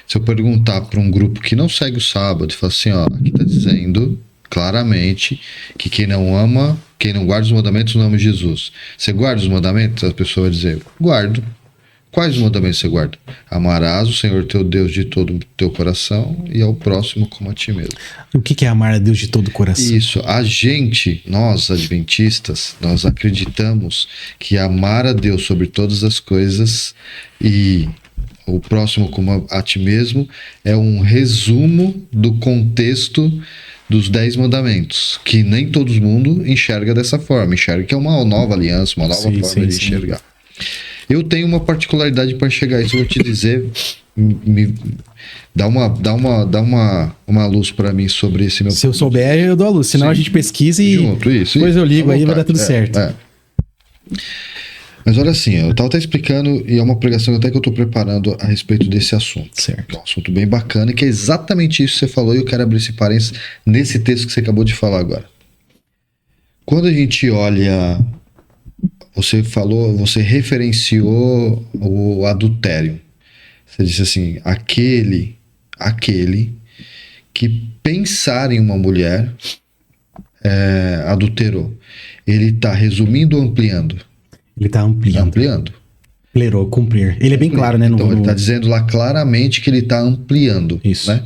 se eu perguntar para um grupo que não segue o sábado e falar assim, ó, aqui tá dizendo claramente que quem não guarda os mandamentos não ama Jesus. Você guarda os mandamentos? A pessoa vai dizer, guardo. Quais mandamentos você guarda? Amarás o Senhor teu Deus de todo o teu coração e ao próximo como a ti mesmo. O que é amar a Deus de todo o coração? Isso. Nós adventistas, nós acreditamos que amar a Deus sobre todas as coisas e o próximo como a ti mesmo é um resumo do contexto dos 10 mandamentos, que nem todo mundo enxerga dessa forma. Enxerga que é uma nova aliança, uma nova forma de enxergar. Eu tenho uma particularidade para enxergar isso, eu vou te dizer, dá uma luz para mim sobre esse meu... Se eu souber, eu dou a luz, senão a gente pesquisa e depois eu ligo aí, vai dar tudo certo. Mas olha assim, eu estava até explicando, e é uma pregação até que eu estou preparando a respeito desse assunto. Certo. É um assunto bem bacana, e que é exatamente isso que você falou, e eu quero abrir esse parênteses nesse texto que você acabou de falar agora. Quando a gente olha... Você referenciou o adultério. Você disse assim, aquele que pensar em uma mulher adulterou. Ele está resumindo ou ampliando? Ele está ampliando. Ampliando. Plerou, cumprir. Ele é bem claro, né? Então ele está dizendo lá claramente que ele está ampliando. Isso. Né?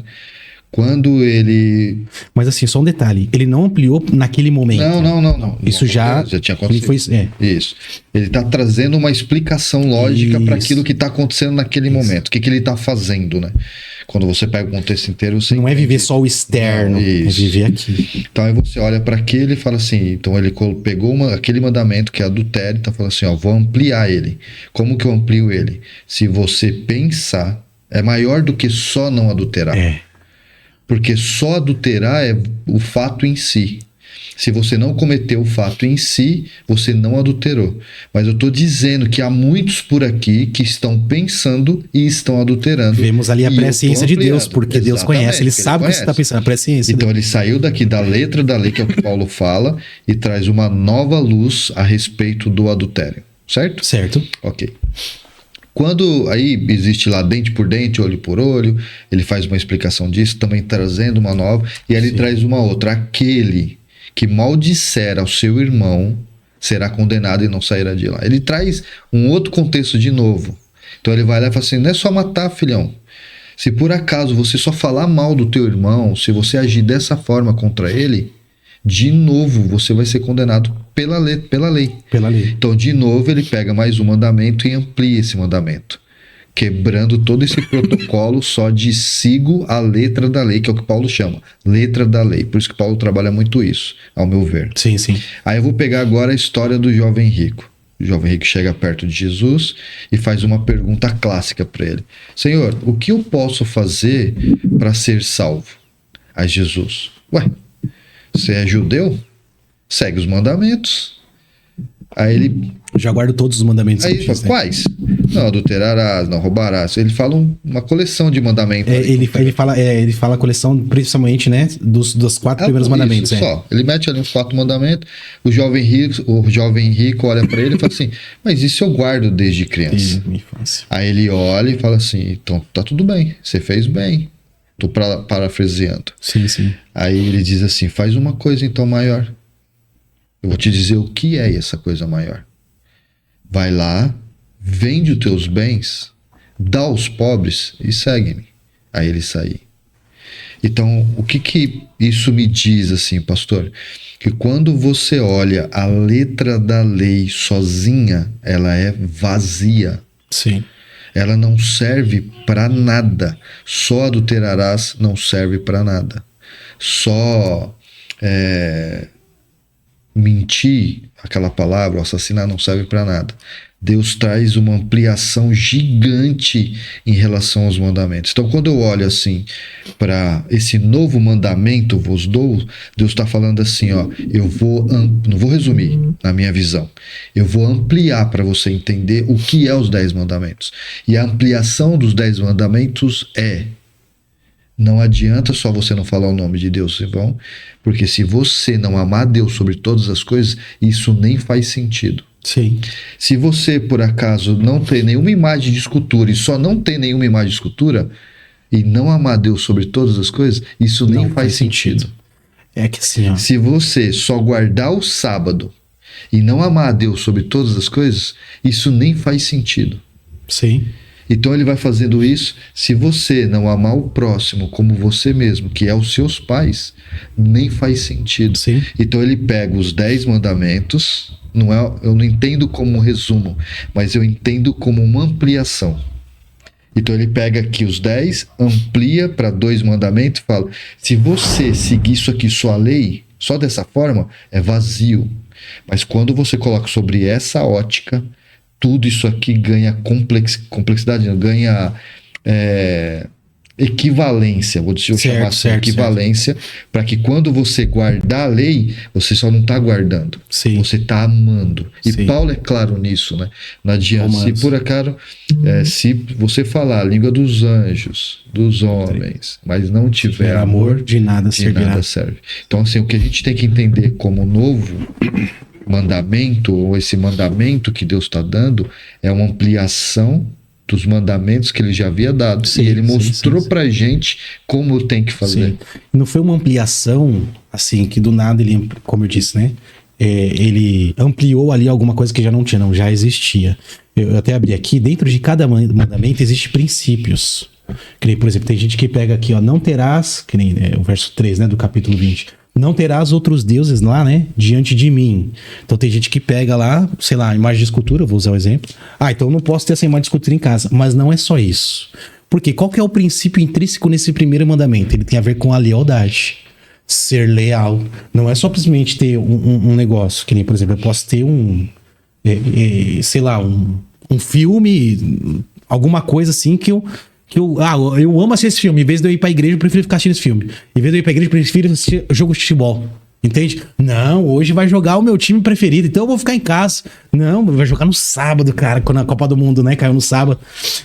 Quando ele... Mas assim, só um detalhe. Ele não ampliou naquele momento. Não. Isso já tinha acontecido. Isso. Ele está trazendo uma explicação lógica para aquilo que está acontecendo naquele momento. O que ele está fazendo, né? Quando você pega o contexto inteiro... Você não é viver só o externo, é viver aqui. Então aí você olha para aquele e fala assim... Então ele pegou aquele mandamento que é adultério e está falando assim, ó, vou ampliar ele. Como que eu amplio ele? Se você pensar, é maior do que só não adulterar. Porque só adulterar é o fato em si. Se você não cometeu o fato em si, você não adulterou. Mas eu estou dizendo que há muitos por aqui que estão pensando e estão adulterando. Vemos ali a presciência de Deus, porque Deus conhece. Ele sabe o que você está pensando, a presciência. Então ele saiu daqui da letra da lei, que é o que Paulo fala, e traz uma nova luz a respeito do adultério. Certo? Certo. Ok. Quando aí existe lá dente por dente, olho por olho, ele faz uma explicação disso, também trazendo uma nova, e aí ele traz uma outra. Aquele que maldisser ao seu irmão será condenado e não sairá de lá. Ele traz um outro contexto de novo. Então ele vai lá e fala assim, não é só matar, filhão. Se por acaso você só falar mal do teu irmão, se você agir dessa forma contra ele, de novo você vai ser condenado pela lei. Então, de novo, ele pega mais um mandamento e amplia esse mandamento, quebrando todo esse protocolo só de sigo a letra da lei, que é o que Paulo chama, letra da lei. Por isso que Paulo trabalha muito isso, ao meu ver. Sim. Aí eu vou pegar agora a história do jovem rico. O jovem rico chega perto de Jesus e faz uma pergunta clássica para ele. Senhor, o que eu posso fazer para ser salvo? Aí Jesus, você é judeu? Segue os mandamentos. Aí ele... Já guardo todos os mandamentos. Aí ele fala, quais? Não adulterarás, não roubarás. Ele fala uma coleção de mandamentos. Ele fala a coleção, principalmente, né? Dos 4 primeiros mandamentos. Só. Ele mete ali uns 4 mandamentos. O jovem rico olha para ele e fala assim, mas isso eu guardo desde criança. Aí ele olha e fala assim, então tá tudo bem, você fez bem. Tô parafraseando. Sim. Aí ele diz assim, faz uma coisa então maior. Eu vou te dizer o que é essa coisa maior. Vai lá, vende os teus bens, dá aos pobres e segue-me. Aí ele saiu. Então, o que isso me diz, assim, pastor? Que quando você olha a letra da lei sozinha, ela é vazia. Sim. Ela não serve para nada. Só adulterarás não serve para nada. Só mentir, aquela palavra, assassinar, não serve para nada. Deus traz uma ampliação gigante em relação aos mandamentos. Então, quando eu olho assim para esse novo mandamento vos dou, Deus está falando assim, ó, não vou resumir na minha visão, eu vou ampliar para você entender o que é os 10 mandamentos. E a ampliação dos 10 mandamentos não adianta só você não falar o nome de Deus, irmão, porque se você não amar Deus sobre todas as coisas, isso nem faz sentido. Sim. Se você, por acaso, não tem nenhuma imagem de escultura e só não tem nenhuma imagem de escultura e não amar Deus sobre todas as coisas, isso nem faz sentido. É que assim, ó. Se você só guardar o sábado e não amar a Deus sobre todas as coisas, isso nem faz sentido. Sim. Então ele vai fazendo isso. Se você não amar o próximo como você mesmo, que é os seus pais, nem faz sentido. Sim. Então ele pega os 10 mandamentos, eu não entendo como um resumo, mas eu entendo como uma ampliação. Então ele pega aqui os 10, amplia para 2 mandamentos e fala: se você seguir isso aqui, sua lei, só dessa forma, é vazio. Mas quando você coloca sobre essa ótica, tudo isso aqui ganha complexidade, ganha equivalência, vou chamar assim, equivalência, para que quando você guardar a lei, você só não está guardando, Sim. você está amando. E Sim. Paulo é claro nisso, né? Não adianta, se por acaso, se você falar a língua dos anjos, dos homens, mas não tiver amor, de nada serve. Então, assim, o que a gente tem que entender como novo mandamento, ou esse mandamento que Deus está dando, é uma ampliação dos mandamentos que ele já havia dado. Sim, e ele mostrou pra gente como tem que fazer. Sim. Não foi uma ampliação, assim, que do nada ele, como eu disse, né? Ele ampliou ali alguma coisa que já não tinha, não, já existia. Eu até abri aqui, dentro de cada mandamento existem princípios. Que nem, por exemplo, tem gente que pega aqui, ó, não terás, que nem o verso 3, né, do capítulo 20. Não terás outros deuses lá, né, diante de mim. Então tem gente que pega lá, sei lá, imagem de escultura, vou usar o exemplo. Então eu não posso ter essa imagem de escultura em casa. Mas não é só isso. Porque qual que é o princípio intrínseco nesse primeiro mandamento? Ele tem a ver com a lealdade. Ser leal. Não é só simplesmente ter um negócio, que nem, por exemplo, eu posso ter sei lá, um filme, alguma coisa assim que eu amo assistir esse filme. Em vez de eu ir pra igreja, eu prefiro ficar assistindo esse filme. Em vez de eu ir pra igreja, eu prefiro assistir jogo de futebol. Entende? Não, hoje vai jogar o meu time preferido, então eu vou ficar em casa. Não, vai jogar no sábado, cara, quando a Copa do Mundo, né, caiu no sábado.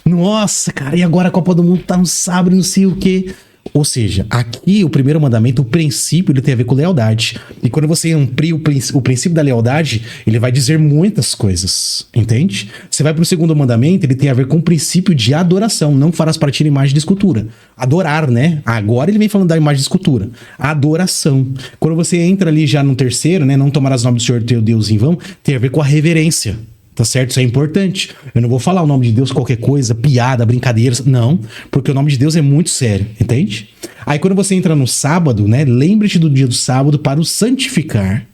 Nossa, cara, e agora a Copa do Mundo tá no sábado, não sei o quê. Ou seja, aqui o primeiro mandamento, o princípio, ele tem a ver com lealdade. E quando você amplia o princípio da lealdade, ele vai dizer muitas coisas, entende? Você vai pro segundo mandamento, ele tem a ver com o princípio de adoração. Não farás para ti imagem de escultura. Adorar, né? Agora ele vem falando da imagem de escultura. Adoração. Quando você entra ali já no terceiro, né? Não tomarás o nome do Senhor teu Deus em vão, tem a ver com a reverência. Tá certo? Isso é importante. Eu não vou falar o nome de Deus qualquer coisa, piada, brincadeiras. Não, porque o nome de Deus é muito sério, entende? Aí quando você entra no sábado, né? Lembre-te do dia do sábado para o santificar.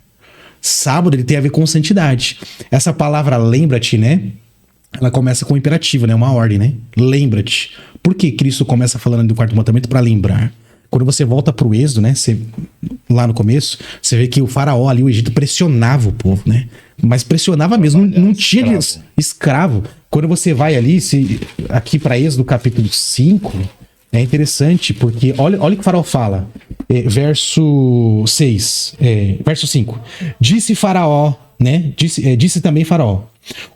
Sábado, ele tem a ver com santidade. Essa palavra lembra-te, né? Ela começa com um imperativo, né? Uma ordem, né? Lembra-te. Por que Cristo começa falando do quarto mandamento? Para lembrar. Quando você volta pro Êxodo, né? Lá no começo, você vê que o faraó ali, o Egito, pressionava o povo, né? Mas pressionava mesmo, não tinha escravo. Quando você vai ali, aqui para Êxodo capítulo 5, é interessante, porque olha o que o faraó fala. Verso 6, verso 5. Disse faraó, né? Disse também faraó: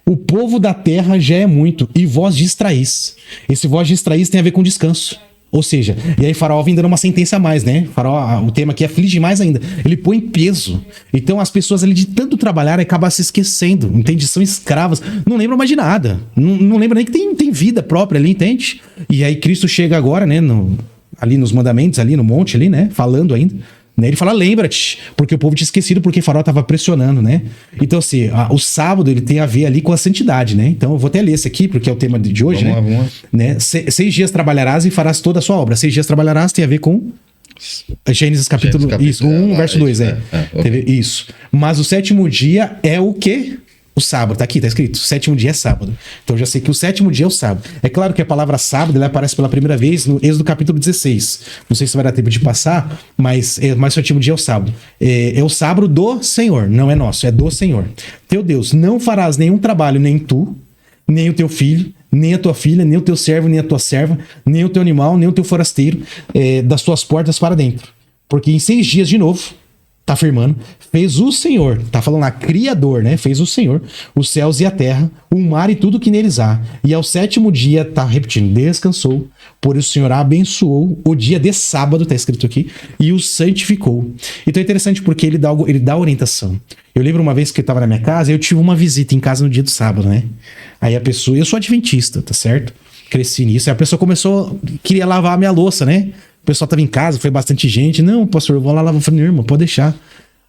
o povo da terra já é muito, e vós distraís. Esse vós distraís tem a ver com descanso. Ou seja, e aí faraó vem dando uma sentença a mais, né? Faraó, o tema aqui aflige mais ainda. Ele põe peso. Então as pessoas ali de tanto trabalhar acabam se esquecendo, entende? São escravas, não lembram mais de nada. Não lembram nem que tem vida própria ali, entende? E aí Cristo chega agora, né? Ali nos mandamentos, ali no monte, ali, né? Falando ainda. Né? Ele fala, lembra-te, porque o povo tinha esquecido porque o faraó estava pressionando, né? Então, assim, o sábado ele tem a ver ali com a santidade, né? Então, eu vou até ler esse aqui, porque é o tema de hoje, vamos lá. 6 dias trabalharás e farás toda a sua obra. 6 dias trabalharás tem a ver com Gênesis capítulo... Isso, 1, verso 2, okay. Isso. Mas o sétimo dia é o quê? O sábado, tá aqui, tá escrito. O sétimo dia é sábado. Então eu já sei que o sétimo dia é o sábado. É claro que a palavra sábado ela aparece pela primeira vez no Êxodo capítulo 16. Não sei se vai dar tempo de passar, mas o sétimo dia é o sábado. É o sábado do Senhor, não é nosso, é do Senhor. Teu Deus, não farás nenhum trabalho, nem tu, nem o teu filho, nem a tua filha, nem o teu servo, nem a tua serva, nem o teu animal, nem o teu forasteiro, das tuas portas para dentro. Porque em 6 dias de novo, tá afirmando, fez o Senhor, tá falando lá, Criador, né? Fez o Senhor, os céus e a terra, o mar e tudo que neles há. E ao sétimo dia, tá repetindo, descansou, por isso o Senhor abençoou o dia de sábado, tá escrito aqui, e o santificou. Então é interessante porque ele dá orientação. Eu lembro uma vez que eu tava na minha casa, eu tive uma visita em casa no dia do sábado, né? Aí a pessoa, eu sou adventista, tá certo? Cresci nisso, aí a pessoa queria lavar a minha louça, né? O pessoal tava em casa, foi bastante gente. Não, pastor, eu vou lá lavar. Eu falei, não, irmão, pode deixar.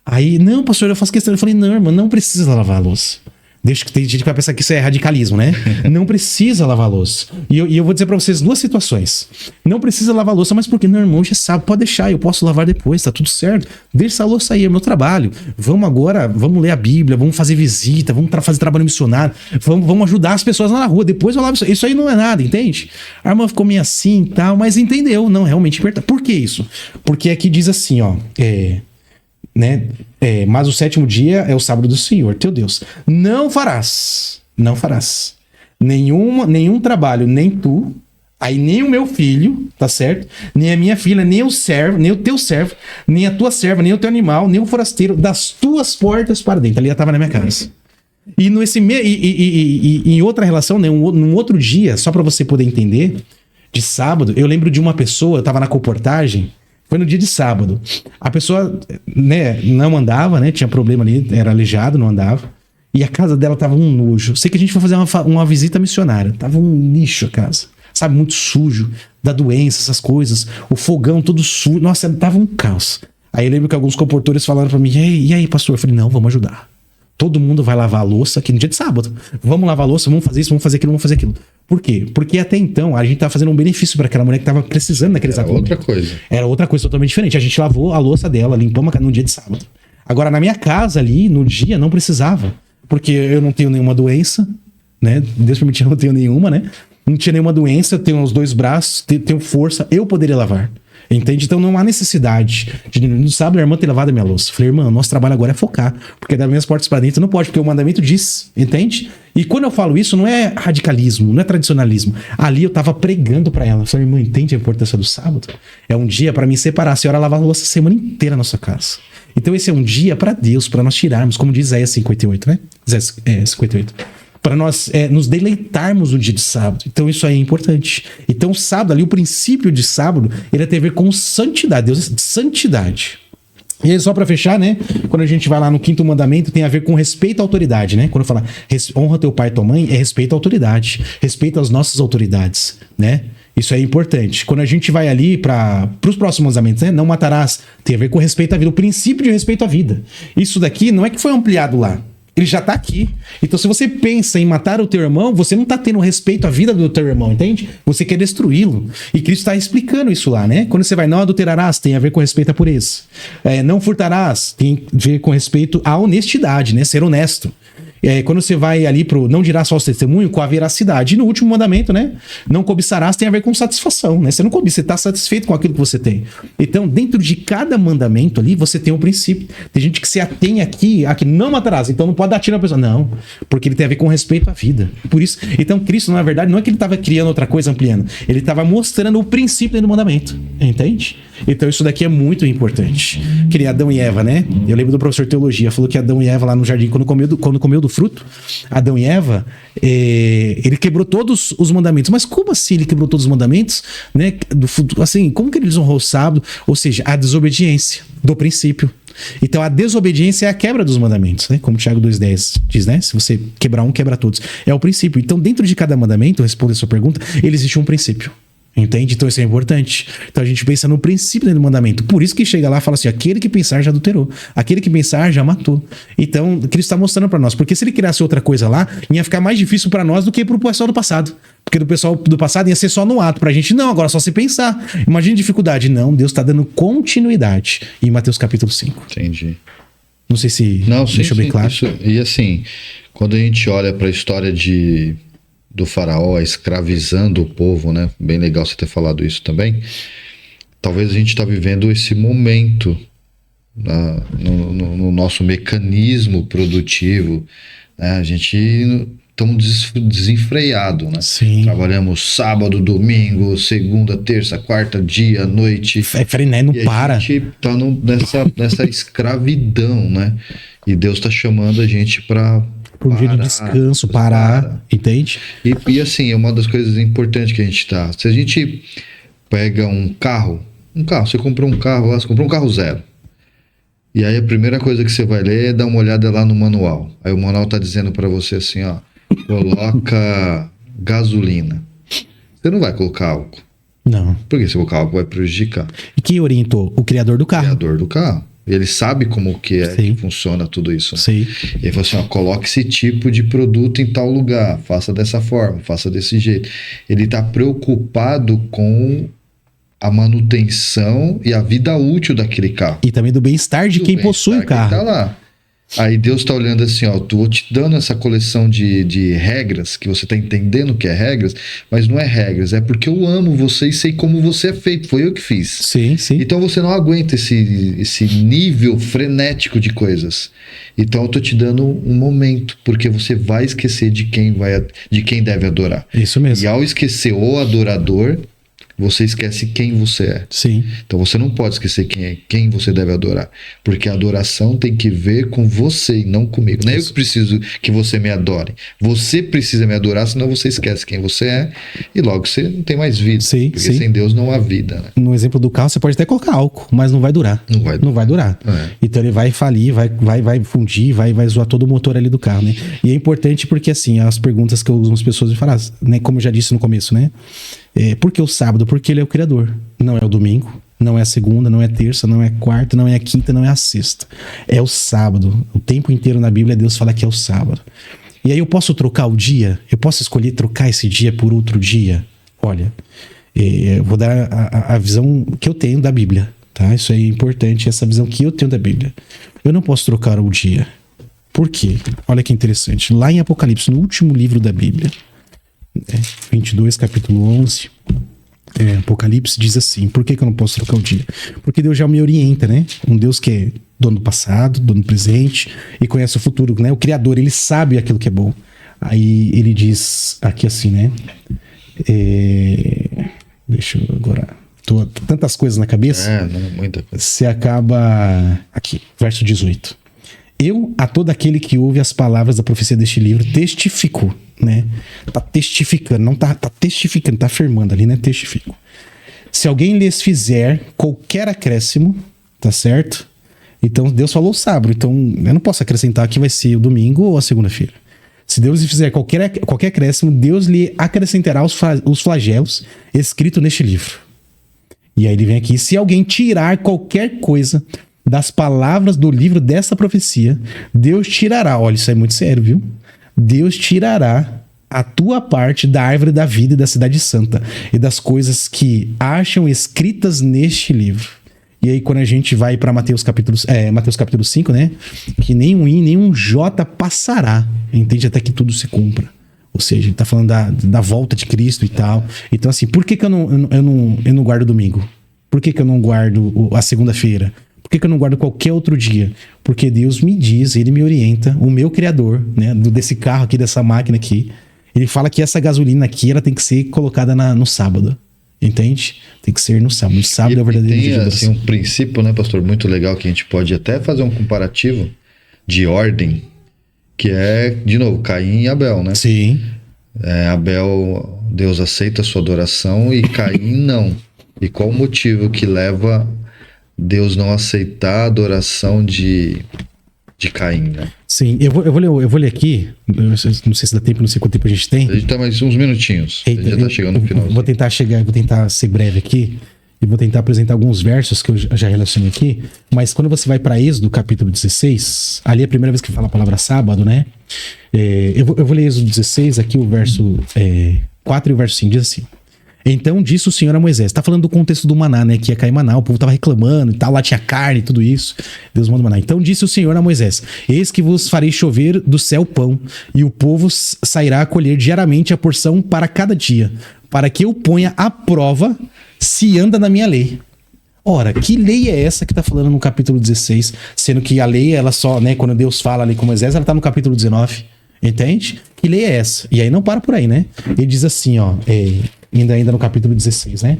Aí, não, pastor, eu faço questão. Eu falei, não, irmão, não precisa lavar a louça. Deixa que tem gente que vai pensar que isso é radicalismo, né? Não precisa lavar a louça. E eu vou dizer pra vocês 2 situações. Não precisa lavar a louça, mas porque, não, irmão, já sabe, pode deixar, eu posso lavar depois, tá tudo certo. Deixa essa louça aí, é meu trabalho. Vamos ler a Bíblia, vamos fazer visita, vamos fazer trabalho missionário, vamos ajudar as pessoas lá na rua, depois eu lavo isso aí não é nada, entende? A irmã ficou meio assim e tal, mas entendeu, não, realmente importante. Por que isso? Porque aqui diz assim, ó, mas o sétimo dia é o sábado do Senhor, teu Deus. Não farás nenhum trabalho, nem tu, aí nem o meu filho, tá certo? Nem a minha filha, nem o servo, nem o teu servo, nem a tua serva, nem o teu animal, nem o forasteiro, das tuas portas para dentro. Ali ela estava na minha casa. E em outra relação, né, num outro dia, só para você poder entender, de sábado, eu lembro de uma pessoa, eu tava na comportagem. Foi no dia de sábado. A pessoa, né, não andava, né? Tinha problema ali, era aleijado, não andava. E a casa dela tava um nojo. Sei que a gente foi fazer uma visita missionária. Tava um lixo a casa. Sabe, muito sujo. Da doença, essas coisas. O fogão todo sujo. Nossa, tava um caos. Aí eu lembro que alguns comportores falaram pra mim, e aí, pastor? Eu falei, não, vamos ajudar. Todo mundo vai lavar a louça aqui no dia de sábado. Vamos lavar a louça, vamos fazer isso, vamos fazer aquilo, vamos fazer aquilo. Por quê? Porque até então a gente tava fazendo um benefício para aquela mulher que tava precisando naquele exato momento. Era outra coisa. Era outra coisa totalmente diferente. A gente lavou a louça dela, limpamos no dia de sábado. Agora, na minha casa ali, no dia, não precisava. Porque eu não tenho nenhuma doença, né? Deus permitiu, eu não tenho nenhuma, né? Não tinha nenhuma doença, eu tenho os 2 braços, tenho força, eu poderia lavar. Entende? Então não há necessidade no sábado a irmã ter lavado a minha louça. Falei, irmã, nosso trabalho agora é focar, porque das minhas portas para dentro não pode, porque o mandamento diz, entende? E quando eu falo isso, não é radicalismo, não é tradicionalismo. Ali eu tava pregando para ela. Falei, irmã, entende a importância do sábado? É um dia para me separar. A senhora lavar a louça a semana inteira na sua casa. Então esse é um dia para Deus, para nós tirarmos, como diz Isaías 58, né? 58. Para nós nos deleitarmos no dia de sábado. Então isso aí é importante. Então o sábado ali, o princípio de sábado, ele tem a ver com santidade. Deus é santidade. E aí, só para fechar, né? Quando a gente vai lá no 5º mandamento, tem a ver com respeito à autoridade, né? Quando eu falo honra teu pai e tua mãe, é respeito à autoridade. Respeito às nossas autoridades, né? Isso é importante. Quando a gente vai ali para os próximos mandamentos, né? Não matarás, tem a ver com respeito à vida. O princípio de respeito à vida. Isso daqui não é que foi ampliado lá. Ele já tá aqui. Então, se você pensa em matar o teu irmão, você não tá tendo respeito à vida do teu irmão, entende? Você quer destruí-lo. E Cristo está explicando isso lá, né? Quando você vai, não adulterarás, tem a ver com respeito à pureza. Não furtarás, tem a ver com respeito à honestidade, né? Ser honesto. Quando você vai ali pro não dirás falso testemunho, com a veracidade. E no último mandamento, né? Não cobiçarás tem a ver com satisfação, né? Você não cobiça, você está satisfeito com aquilo que você tem. Então, dentro de cada mandamento ali, você tem um princípio. Tem gente que se atém aqui não matarás, então não pode dar tiro na pessoa. Não, porque ele tem a ver com respeito à vida. Por isso, então Cristo, na verdade, não é que ele estava criando outra coisa, ampliando. Ele estava mostrando o princípio dentro do mandamento. Entende? Então isso daqui é muito importante. Que nem Adão e Eva, né? Eu lembro do professor de teologia, falou que Adão e Eva lá no jardim, quando comeu do fruto, Adão e Eva, ele quebrou todos os mandamentos. Mas como assim ele quebrou todos os mandamentos? Né? Assim, como que ele desonrou o sábado? Ou seja, a desobediência do princípio. Então a desobediência é a quebra dos mandamentos, né? Como Tiago 2,10 diz, né? Se você quebrar um, quebra todos. É o princípio. Então dentro de cada mandamento, respondendo a sua pergunta, ele existe um princípio. Entende? Então isso é importante. Então a gente pensa no princípio do mandamento. Por isso que chega lá e fala assim: aquele que pensar já adulterou, aquele que pensar já matou. Então, Cristo está mostrando para nós. Porque se ele criasse outra coisa lá, ia ficar mais difícil para nós do que pro pessoal do passado. Porque do pessoal do passado ia ser só no ato. Pra gente, não, agora só se pensar. Imagina a dificuldade. Não, Deus está dando continuidade em Mateus capítulo 5. Entendi. Não sei se Sim, deixou bem claro. Isso, e assim, quando a gente olha para a história do faraó escravizando o povo, né? Bem legal você ter falado isso também. Talvez a gente está vivendo esse momento no nosso mecanismo produtivo, né? A gente estamos desenfreado, né? Sim. Trabalhamos sábado, domingo, segunda, terça, quarta, dia, noite. É frené, não para. A gente está nessa escravidão, né? E Deus está chamando a gente para um dia de descanso, parar, entende? E assim, é uma das coisas importantes que a gente tá. Se a gente pega um carro, você comprou um carro lá, você comprou um carro zero. E aí a primeira coisa que você vai ler é dar uma olhada lá no manual. Aí o manual tá dizendo para você assim, ó, coloca gasolina. Você não vai colocar álcool. Não. Porque se colocar álcool vai prejudicar. E quem orientou? O criador do carro. O criador do carro. Ele sabe como que é que funciona tudo isso. Né? Sim. E ele falou assim, ó, coloque esse tipo de produto em tal lugar, faça dessa forma, faça desse jeito. Ele está preocupado com a manutenção e a vida útil daquele carro. E também do bem-estar de quem possui o carro. Tá lá. Aí Deus está olhando assim, ó, tô te dando essa coleção de regras, que você está entendendo que é regras, mas não é regras, é porque eu amo você e sei como você é feito, foi eu que fiz. Sim, sim. Então você não aguenta esse nível frenético de coisas. Então eu tô te dando um momento, porque você vai esquecer de quem deve adorar. Isso mesmo. E ao esquecer o adorador, você esquece quem você é. Sim. Então você não pode esquecer quem você deve adorar. Porque a adoração tem que ver com você e não comigo. Não é eu que preciso que você me adore. Você precisa me adorar, senão você esquece quem você é e logo você não tem mais vida. Sim, porque sem Deus não há vida. Né? No exemplo do carro, você pode até colocar álcool, mas não vai durar. Não vai durar. É. Então ele vai falir, vai fundir, vai zoar todo o motor ali do carro, né? E é importante porque, assim, as perguntas que algumas pessoas me falaram, né? Como eu já disse no começo, né? Por que o sábado? Porque ele é o criador. Não é o domingo, não é a segunda, não é a terça, não é a quarta, não é a quinta, não é a sexta. É o sábado. O tempo inteiro na Bíblia Deus fala que é o sábado. E aí eu posso trocar o dia? Eu posso escolher trocar esse dia por outro dia? Olha, eu vou dar a visão que eu tenho da Bíblia, tá? Isso é importante, essa visão que eu tenho da Bíblia. Eu não posso trocar o dia. Por quê? Olha que interessante. Lá em Apocalipse, no último livro da Bíblia, 22, capítulo 11, Apocalipse diz assim: por que eu não posso trocar o dia? Porque Deus já me orienta, né? Um Deus que é dono do passado, dono do presente e conhece o futuro, né? O Criador, ele sabe aquilo que é bom. Aí ele diz aqui assim, né? Deixa eu agora... tantas coisas na cabeça. Muita coisa. Você acaba... Aqui, verso 18. Eu, a todo aquele que ouve as palavras da profecia deste livro, testifico, né? Tá testificando, não tá testificando, tá afirmando ali, né? Testifico. Se alguém lhes fizer qualquer acréscimo, tá certo? Então, Deus falou sábado, então eu não posso acrescentar que vai ser o domingo ou a segunda-feira. Se Deus lhe fizer qualquer acréscimo, Deus lhe acrescentará os flagelos escritos neste livro. E aí ele vem aqui, se alguém tirar qualquer coisa das palavras do livro dessa profecia, Deus tirará, olha, isso é muito sério, viu? Deus tirará a tua parte da árvore da vida e da cidade santa e das coisas que acham escritas neste livro. E aí quando a gente vai para Mateus capítulo 5, né? Que nem um I, nem um J passará, entende? Até que tudo se cumpra. Ou seja, ele tá falando da volta de Cristo e tal. Então assim, por que eu não guardo o domingo? Por que eu não guardo a segunda-feira? Por que eu não guardo qualquer outro dia? Porque Deus me diz, Ele me orienta, o meu criador, né, desse carro aqui, dessa máquina aqui, Ele fala que essa gasolina aqui, ela tem que ser colocada no sábado. Entende? Tem que ser no sábado. No sábado é o verdadeiro dia. Tem assim, um princípio, né, pastor, muito legal, que a gente pode até fazer um comparativo de ordem, que é, de novo, Caim e Abel, né? Sim. Abel, Deus aceita a sua adoração e Caim não. E qual o motivo que leva Deus não aceitar a adoração de Caim, né? Sim, eu vou ler aqui. Eu não sei se dá tempo, não sei quanto tempo a gente tem. A gente tá mais uns minutinhos. A gente já tá chegando no final. Vou tentar ser breve aqui. E vou tentar apresentar alguns versos que eu já relacionei aqui. Mas quando você vai para Êxodo, capítulo 16, ali é a primeira vez que fala a palavra sábado, né? Eu vou ler Êxodo 16, aqui o verso 4 e o verso 5 diz assim: então disse o Senhor a Moisés. Tá falando do contexto do maná, né? Que ia cair maná, o povo tava reclamando e tal, lá tinha carne e tudo isso. Deus manda maná. Então disse o Senhor a Moisés: eis que vos farei chover do céu pão, e o povo sairá a colher diariamente a porção para cada dia, para que eu ponha à prova se anda na minha lei. Ora, que lei é essa que tá falando no capítulo 16? Sendo que a lei, ela só, né? Quando Deus fala ali com Moisés, ela tá no capítulo 19. Entende? Que lei é essa? E aí não para por aí, né? Ele diz assim, ó, ainda no capítulo 16, né?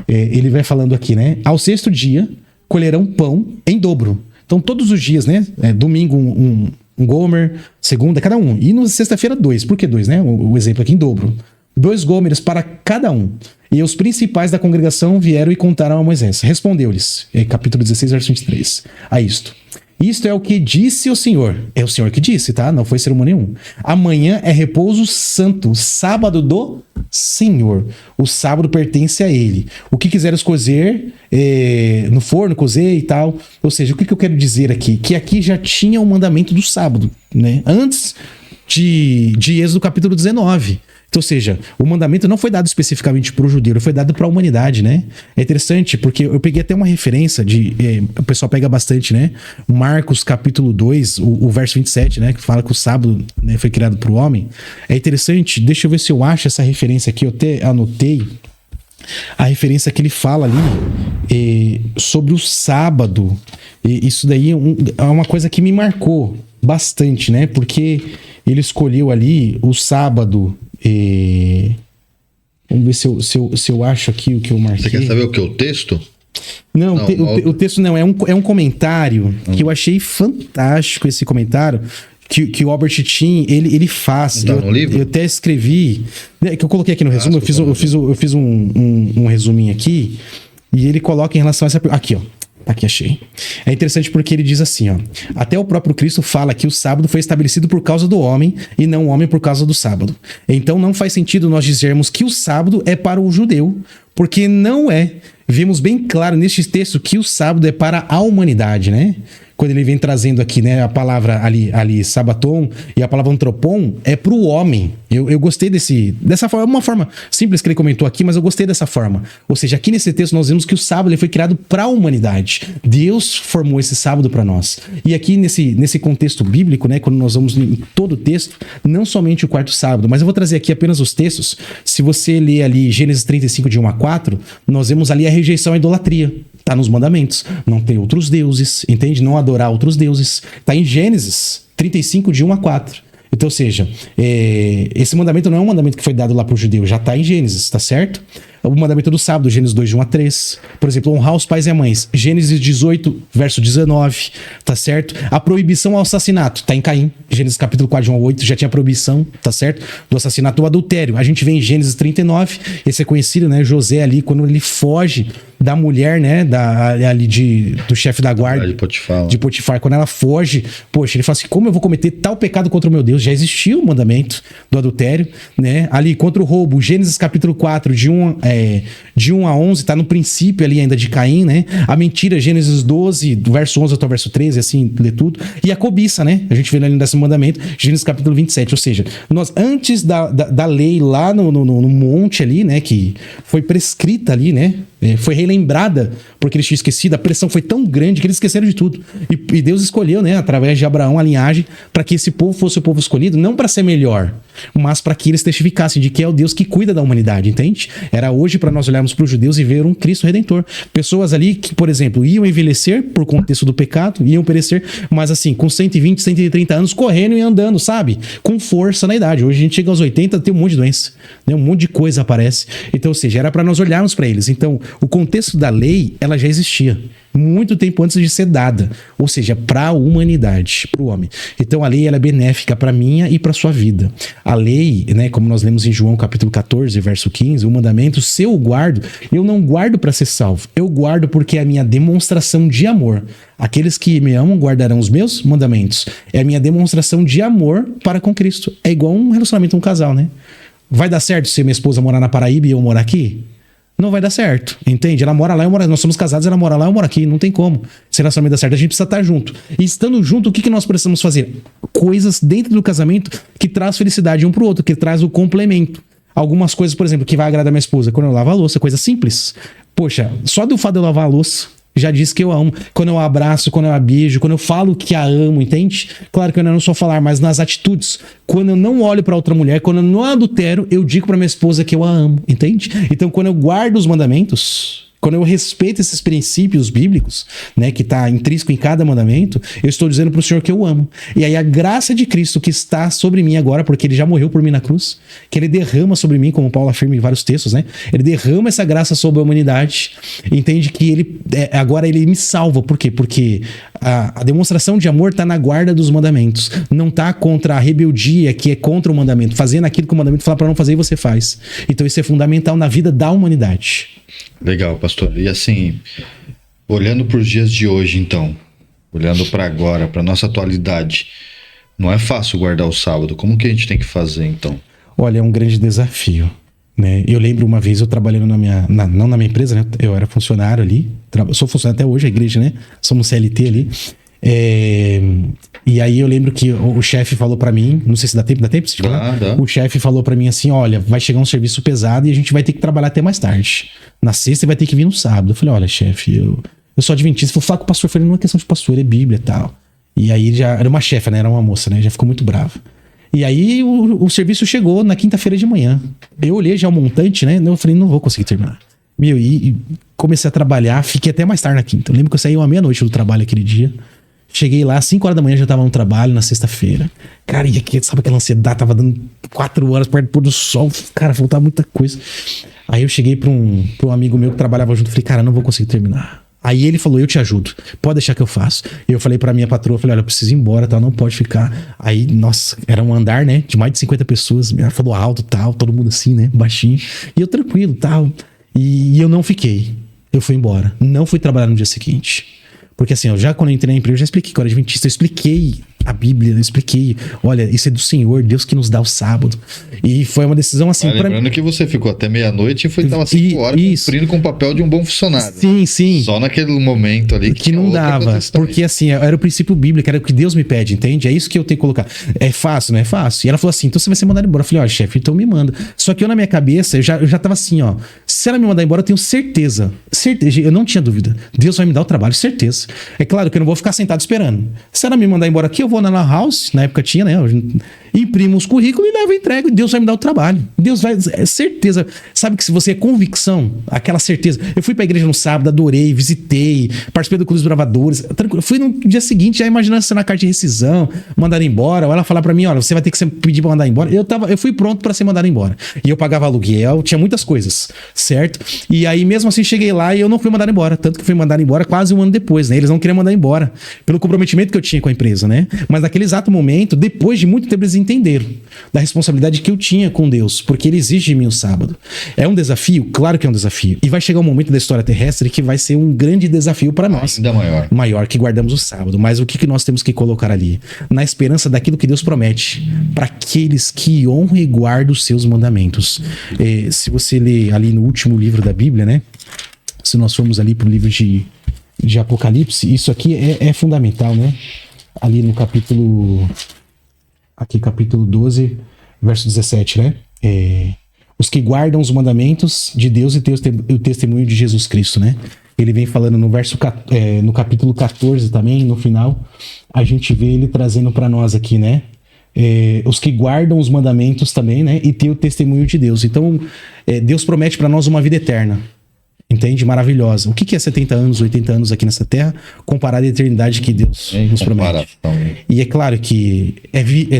Ele vai falando aqui, né? Ao sexto dia, colherão pão em dobro. Então, todos os dias, né? Domingo, um gomer, segunda, cada um. E na sexta-feira, 2. Por que 2, né? O exemplo aqui em dobro. 2 gômeres para cada um. E os principais da congregação vieram e contaram a Moisés. Respondeu-lhes, capítulo 16, verso 23, a isto: isto é o que disse o Senhor. É o Senhor que disse, tá? Não foi sermão nenhum. Amanhã é repouso santo, sábado do Senhor. O sábado pertence a ele. O que quiseres cozer no forno, cozer e tal. Ou seja, o que eu quero dizer aqui? Que aqui já tinha o mandamento do sábado, né? Antes de Êxodo capítulo 19. Ou seja, o mandamento não foi dado especificamente para o judeu, ele foi dado para a humanidade, né? É interessante porque eu peguei até uma referência o pessoal pega bastante, né? Marcos capítulo 2, o verso 27, né? Que fala que o sábado, né, foi criado para o homem. É interessante, deixa eu ver se eu acho essa referência aqui, eu até anotei a referência que ele fala ali sobre o sábado. E isso daí é uma coisa que me marcou bastante, né? Porque ele escolheu ali o sábado. Vamos ver se eu acho aqui o que eu marquei. Você quer saber o que? O texto? Não, o texto não. É um comentário que eu achei fantástico, esse comentário. Que o Albert Team, ele faz. Tá no livro? Eu até escrevi. Que eu coloquei aqui no resumo. Eu fiz um resuminho aqui. E ele coloca em relação a essa. Aqui, ó. Aqui achei. É interessante porque ele diz assim, ó: até o próprio Cristo fala que o sábado foi estabelecido por causa do homem e não o homem por causa do sábado. Então não faz sentido nós dizermos que o sábado é para o judeu, porque não é. Vemos bem claro neste texto que o sábado é para a humanidade, né? Quando ele vem trazendo aqui, né, a palavra ali sabaton e a palavra antropon é para o homem. Eu gostei dessa forma, uma forma simples que ele comentou aqui, mas eu gostei dessa forma. Ou seja, aqui nesse texto nós vemos que o sábado ele foi criado para a humanidade. Deus formou esse sábado para nós. E aqui nesse contexto bíblico, né, quando nós vamos em todo o texto, não somente o quarto sábado, mas eu vou trazer aqui apenas os textos. Se você ler ali Gênesis 35, de 1 a 4, nós vemos ali a rejeição à idolatria. Tá nos mandamentos. Não ter outros deuses, entende? Não adorar outros deuses. Tá em Gênesis 35, de 1 a 4. Então, ou seja, esse mandamento não é um mandamento que foi dado lá pro judeu, já tá em Gênesis, tá certo? O mandamento do sábado, Gênesis 2, de 1 a 3. Por exemplo, honrar os pais e as mães. Gênesis 18, verso 19, tá certo? A proibição ao assassinato, tá em Caim. Gênesis capítulo 4, de 1 a 8, já tinha proibição, tá certo? Do assassinato ou adultério. A gente vê em Gênesis 39, esse é conhecido, né? José ali, quando ele foge da mulher, né? Do chefe da guarda. De Potifar. Quando ela foge, poxa, ele fala assim: como eu vou cometer tal pecado contra o meu Deus? Já existiu o mandamento do adultério, né? Ali, contra o roubo, Gênesis capítulo 4, de 1 a 11, tá no princípio ali ainda de Caim, né? A mentira, Gênesis 12, do verso 11 até o verso 13, assim, lê tudo. E a cobiça, né? A gente vê ali no 10º mandamento, Gênesis capítulo 27. Ou seja, nós, antes da lei lá no monte ali, né? Que foi prescrita ali, né? Foi relembrada porque eles tinham esquecido. A pressão foi tão grande que eles esqueceram de tudo. E Deus escolheu, né, através de Abraão, a linhagem, para que esse povo fosse o povo escolhido, não para ser melhor, mas para que eles testificassem de que é o Deus que cuida da humanidade, entende? Era hoje para nós olharmos para os judeus e ver um Cristo Redentor. Pessoas ali que, por exemplo, iam envelhecer por contexto do pecado, iam perecer, mas assim, com 120, 130 anos, correndo e andando, sabe? Com força na idade. Hoje a gente chega aos 80, tem um monte de doença, né? Um monte de coisa aparece. Então, ou seja, era para nós olharmos para eles. Então, O contexto da lei, ela já existia muito tempo antes de ser dada, ou seja, para a humanidade, para o homem. Então a lei ela é benéfica para minha e para sua vida. A lei, né, como nós lemos em João capítulo 14, verso 15, o mandamento, se eu guardo, eu não guardo para ser salvo, eu guardo porque é a minha demonstração de amor. Aqueles que me amam guardarão os meus mandamentos. É a minha demonstração de amor para com Cristo. É igual um relacionamento, um casal, né? Vai dar certo se minha esposa morar na Paraíba e eu morar aqui? Não vai dar certo, entende? Ela mora lá, eu moro. Nós somos casados, ela mora lá, eu moro aqui. Não tem como. Se o relacionamento dá certo, a gente precisa estar junto. E estando junto, o que nós precisamos fazer? Coisas dentro do casamento que traz felicidade um pro outro, que traz o complemento. Algumas coisas, por exemplo, que vai agradar minha esposa quando eu lavo a louça, coisa simples. Poxa, só do fato de eu lavar a louça, já diz que eu amo. Quando eu abraço, quando eu a beijo, quando eu falo que a amo, entende? Claro que eu não só falar, mas nas atitudes. Quando eu não olho pra outra mulher, quando eu não adultero, eu digo pra minha esposa que eu a amo, entende? Então, quando eu guardo os mandamentos, quando eu respeito esses princípios bíblicos, né, que está intrínseco em cada mandamento, eu estou dizendo para o Senhor que eu amo. E aí a graça de Cristo que está sobre mim agora, porque ele já morreu por mim na cruz, que ele derrama sobre mim, como Paulo afirma em vários textos, né? Ele derrama essa graça sobre a humanidade, entende que ele agora ele me salva. Por quê? Porque a demonstração de amor está na guarda dos mandamentos, não está contra a rebeldia que é contra o mandamento, fazendo aquilo que o mandamento fala para não fazer e você faz. Então isso é fundamental na vida da humanidade. Legal, pastor. E assim, olhando para os dias de hoje, então, olhando para agora, para nossa atualidade, não é fácil guardar o sábado. Como que a gente tem que fazer, então? Olha, é um grande desafio, né? Eu lembro uma vez eu trabalhando não na minha empresa, né? Eu era funcionário ali, sou funcionário até hoje, a igreja, né? Somos CLT ali. E aí eu lembro que o chefe falou pra mim, não sei se dá tempo pra te falar? Dá. O chefe falou pra mim assim, olha, vai chegar um serviço pesado e a gente vai ter que trabalhar até mais tarde. Na sexta vai ter que vir no sábado. Eu falei, olha, chefe, eu sou adventista, vou falar com o pastor. Eu falei, não é questão de pastor, é Bíblia e tal. E aí já era uma chefe, né? Era uma moça, né? Já ficou muito brava. E aí o serviço chegou na quinta-feira de manhã. Eu olhei já o montante, né? Eu falei, não vou conseguir terminar. E comecei a trabalhar, fiquei até mais tarde na quinta. Eu lembro que eu saí 1h30 do trabalho aquele dia. Cheguei lá, 5 horas da manhã, já tava no trabalho, na sexta-feira. Cara, e aqui, sabe aquela ansiedade? Tava dando 4 horas perto do pôr do sol. Cara, faltava muita coisa. Aí eu cheguei pra um amigo meu que trabalhava junto. Falei, cara, não vou conseguir terminar. Aí ele falou, eu te ajudo. Pode deixar que eu faço. Eu falei pra minha patroa, falei, olha, eu preciso ir embora, tal, não pode ficar. Aí, nossa, era um andar, né, de mais de 50 pessoas. Ela falou alto, tal, todo mundo assim, né, baixinho. E eu tranquilo, tal. E eu não fiquei. Eu fui embora. Não fui trabalhar no dia seguinte. Porque assim, quando eu entrei na empresa, eu já expliquei que eu era adventista, eu expliquei a Bíblia, eu expliquei, olha, isso é do Senhor, Deus que nos dá o sábado. E foi uma decisão assim... Lembrando que você ficou até meia-noite e estava 5 horas cumprindo com o papel de um bom funcionário. Sim, sim. Só naquele momento ali que não dava, porque assim, era o princípio bíblico, era o que Deus me pede, entende? É isso que eu tenho que colocar. É fácil, não é fácil? E ela falou assim, então você vai ser mandado embora. Eu falei, ó, chefe, então me manda. Só que eu na minha cabeça, eu já tava assim, ó, se ela me mandar embora, eu tenho certeza, eu não tinha dúvida, Deus vai me dar o trabalho, certeza. É claro que eu não vou ficar sentado esperando. Se ela me mandar embora aqui, eu vou na Lan House, na época tinha, né? Imprimo os currículos e levo e entrego, e Deus vai me dar o trabalho. Deus vai, é certeza. Sabe que se você é convicção, aquela certeza. Eu fui pra igreja no sábado, adorei, visitei, participei do Clube dos Bravadores. Fui no dia seguinte, já imaginando se na carta de rescisão, mandar embora, ou ela falar pra mim, olha, você vai ter que pedir pra mandar embora. Eu fui pronto pra ser mandado embora. E eu pagava aluguel, tinha muitas coisas, certo? E aí mesmo assim cheguei lá e eu não fui mandado embora. Tanto que fui mandado embora quase um ano depois, né? Eles não queriam mandar embora, pelo comprometimento que eu tinha com a empresa, né? Mas naquele exato momento, depois de muito tempo, eles entenderam da responsabilidade que eu tinha com Deus, porque ele exige de mim o sábado. É um desafio? Claro que é um desafio. E vai chegar um momento da história terrestre que vai ser um grande desafio para nós. Ainda maior. Maior, que guardamos o sábado. Mas o que nós temos que colocar ali? Na esperança daquilo que Deus promete para aqueles que honram e guardam os seus mandamentos. Se você ler ali no último livro da Bíblia, né? Se nós formos ali pro livro de Apocalipse, isso aqui é fundamental, né? Ali no capítulo 12, verso 17, né? Os que guardam os mandamentos de Deus e o testemunho de Jesus Cristo, né? Ele vem falando no capítulo 14 também, no final, a gente vê ele trazendo para nós aqui, né? Os que guardam os mandamentos também, né? E tem o testemunho de Deus. Então, Deus promete para nós uma vida eterna. Entende? Maravilhosa. O que é 70 anos, 80 anos aqui nessa terra, comparado à eternidade que Deus nos promete? E é claro que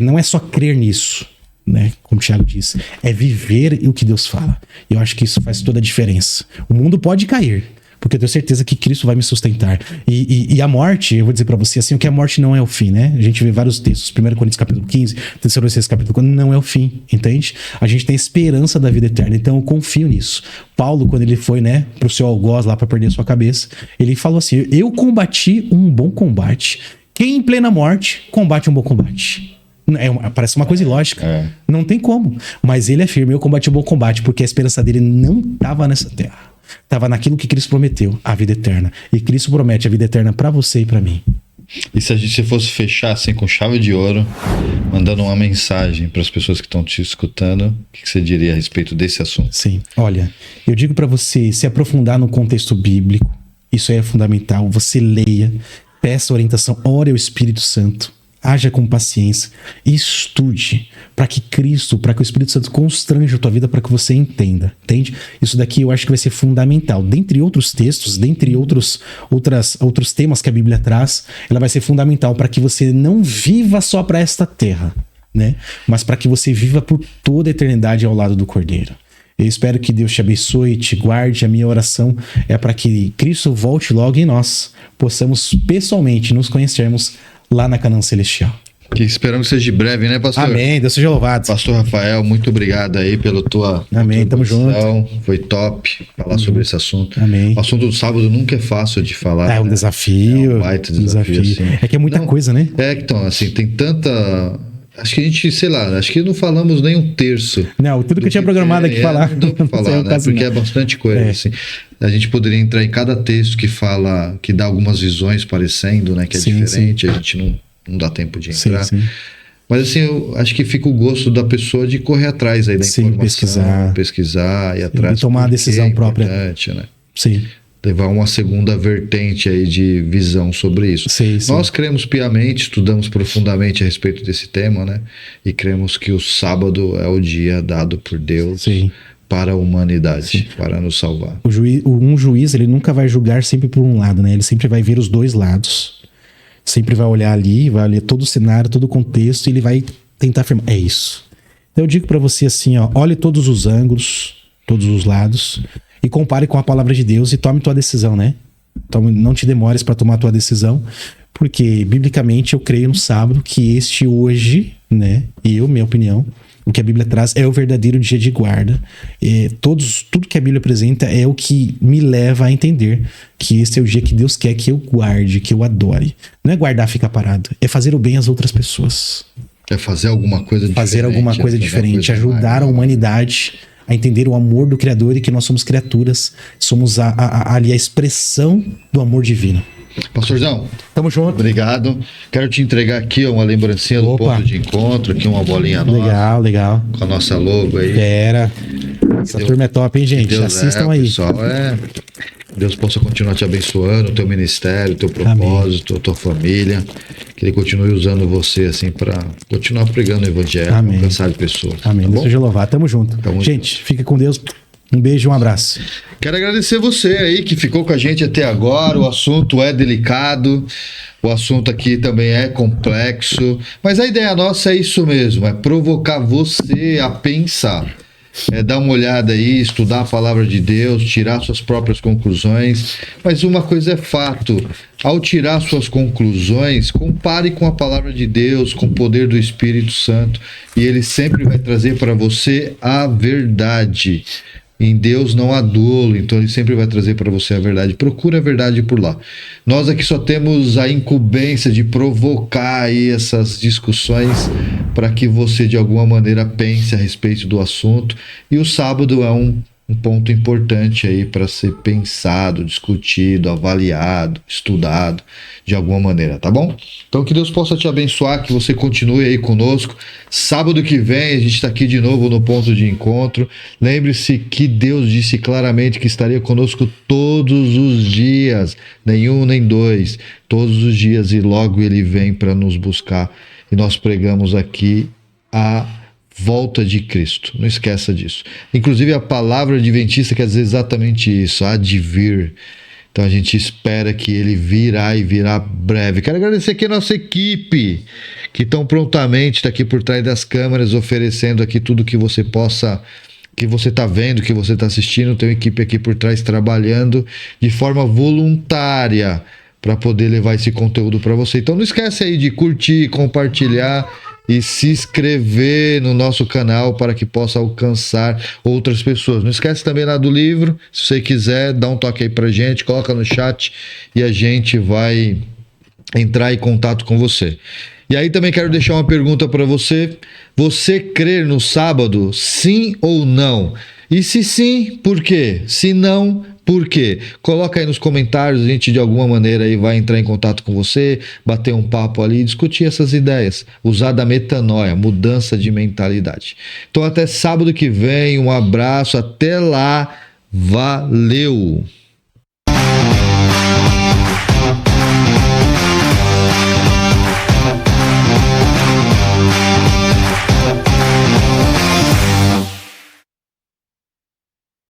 não é só crer nisso, né? Como o Thiago disse, é viver o que Deus fala. E eu acho que isso faz toda a diferença. O mundo pode cair, porque eu tenho certeza que Cristo vai me sustentar. E a morte, eu vou dizer pra você assim, o que a morte não é o fim, né? A gente vê vários textos, 1 Coríntios capítulo 15, 3 Coríntios capítulo 4, não é o fim, entende? A gente tem esperança da vida eterna, então eu confio nisso. Paulo, quando ele foi, né, pro seu algoz lá pra perder a sua cabeça, ele falou assim, eu combati um bom combate. Quem em plena morte combate um bom combate. Parece uma coisa ilógica. Não tem como. Mas ele é firme, eu combati um bom combate, porque a esperança dele não estava nessa terra. Estava naquilo que Cristo prometeu, a vida eterna. E Cristo promete a vida eterna para você e para mim. E se a gente fosse fechar assim com chave de ouro, mandando uma mensagem para as pessoas que estão te escutando, o que você diria a respeito desse assunto? Sim, olha, eu digo para você se aprofundar no contexto bíblico, isso é fundamental. Você leia, peça orientação, ore ao Espírito Santo. Haja com paciência e estude para que Cristo, para que o Espírito Santo constranja a tua vida para que você entenda, entende? Isso daqui eu acho que vai ser fundamental. Dentre outros textos, dentre outros temas que a Bíblia traz, ela vai ser fundamental para que você não viva só para esta terra, né? Mas para que você viva por toda a eternidade ao lado do Cordeiro. Eu espero que Deus te abençoe, te guarde. A minha oração é para que Cristo volte logo e nós possamos pessoalmente nos conhecermos lá na Canaã Celestial. Que esperamos que seja breve, né, pastor? Amém, Deus seja louvado. Pastor Rafael, muito obrigado aí pela tua Amém, tamo junto. Foi top falar sobre esse assunto. Amém. O assunto do sábado nunca é fácil de falar. É um desafio. É um baita desafio. Assim. É que é muita coisa, né? Então, assim, tem tanta... Acho que a gente, sei lá, acho que não falamos nem um terço. Não, tudo que eu tinha programado aqui falar. Não deu pra falar, né? Porque é bastante coisa, assim. A gente poderia entrar em cada texto que fala, que dá algumas visões parecendo, né? Que é diferente, a gente não dá tempo de entrar. Sim. Mas assim, eu acho que fica o gosto da pessoa de correr atrás aí da informação, pesquisar e atrás. E tomar a decisão própria. Né? Sim. Levar uma segunda vertente aí de visão sobre isso. Sim. Nós cremos piamente, estudamos profundamente a respeito desse tema, né? E cremos que o sábado é o dia dado por Deus para a humanidade, para nos salvar. Um juiz, ele nunca vai julgar sempre por um lado, né? Ele sempre vai ver os dois lados. Sempre vai olhar ali, vai ler todo o cenário, todo o contexto, e ele vai tentar afirmar, é isso. Então eu digo para você assim, ó, olhe todos os ângulos, todos os lados, e compare com a palavra de Deus e tome tua decisão, né? Então não te demores para tomar tua decisão, porque biblicamente eu creio no sábado que este hoje, né? Minha opinião, o que a Bíblia traz é o verdadeiro dia de guarda. Tudo que a Bíblia apresenta é o que me leva a entender que esse é o dia que Deus quer que eu guarde, que eu adore. Não é guardar, ficar parado, é fazer o bem às outras pessoas. É fazer alguma coisa diferente. Fazer alguma coisa diferente, ajudar a humanidade a entender o amor do Criador e que nós somos criaturas, somos ali a expressão do amor divino. Pastorzão, tamo junto. Obrigado. Quero te entregar aqui uma lembrancinha do ponto de encontro, aqui uma bolinha nossa. Legal. Com a nossa logo aí. Essa turma é top, hein, gente? Assistam aí. Pessoal, Deus possa continuar te abençoando, o teu ministério, o teu propósito, a tua família. Que Ele continue usando você assim para continuar pregando o evangelho, alcançar pessoas. Amém. Deus seja louvado. Tamo junto. Gente, fica com Deus. Um beijo e um abraço. Quero agradecer você aí que ficou com a gente até agora. O assunto é delicado, o assunto aqui também é complexo, mas a ideia nossa é isso mesmo, é provocar você a pensar. Dar uma olhada aí, estudar a palavra de Deus, tirar suas próprias conclusões. Mas uma coisa é fato, ao tirar suas conclusões, compare com a palavra de Deus, com o poder do Espírito Santo, e ele sempre vai trazer para você a verdade. Em Deus não há dolo, então ele sempre vai trazer para você a verdade. Procura a verdade por lá. Nós aqui só temos a incumbência de provocar aí essas discussões para que você de alguma maneira pense a respeito do assunto. E o sábado é um ponto importante aí para ser pensado, discutido, avaliado, estudado de alguma maneira, tá bom? Então que Deus possa te abençoar, que você continue aí conosco. Sábado que vem a gente está aqui de novo no ponto de encontro. Lembre-se que Deus disse claramente que estaria conosco todos os dias, nenhum nem dois, todos os dias, e logo Ele vem para nos buscar. E nós pregamos aqui a volta de Cristo, não esqueça disso. Inclusive a palavra adventista quer dizer exatamente isso, há de vir. Então a gente espera que ele virá breve. Quero agradecer aqui a nossa equipe, que tão prontamente está aqui por trás das câmeras, oferecendo aqui tudo que você possa, que você está vendo, que você está assistindo. Tem uma equipe aqui por trás trabalhando de forma voluntária para poder levar esse conteúdo para você. Então não esquece aí de curtir, compartilhar e se inscrever no nosso canal para que possa alcançar outras pessoas. Não esquece também lá do livro. Se você quiser, dá um toque aí pra gente, coloca no chat e a gente vai entrar em contato com você. E aí também quero deixar uma pergunta para você. Você crê no sábado, sim ou não? E se sim, por quê? Se não, por quê? Coloca aí nos comentários, a gente de alguma maneira aí vai entrar em contato com você, bater um papo ali, discutir essas ideias, usar da metanoia, mudança de mentalidade. Então até sábado que vem, um abraço, até lá, valeu!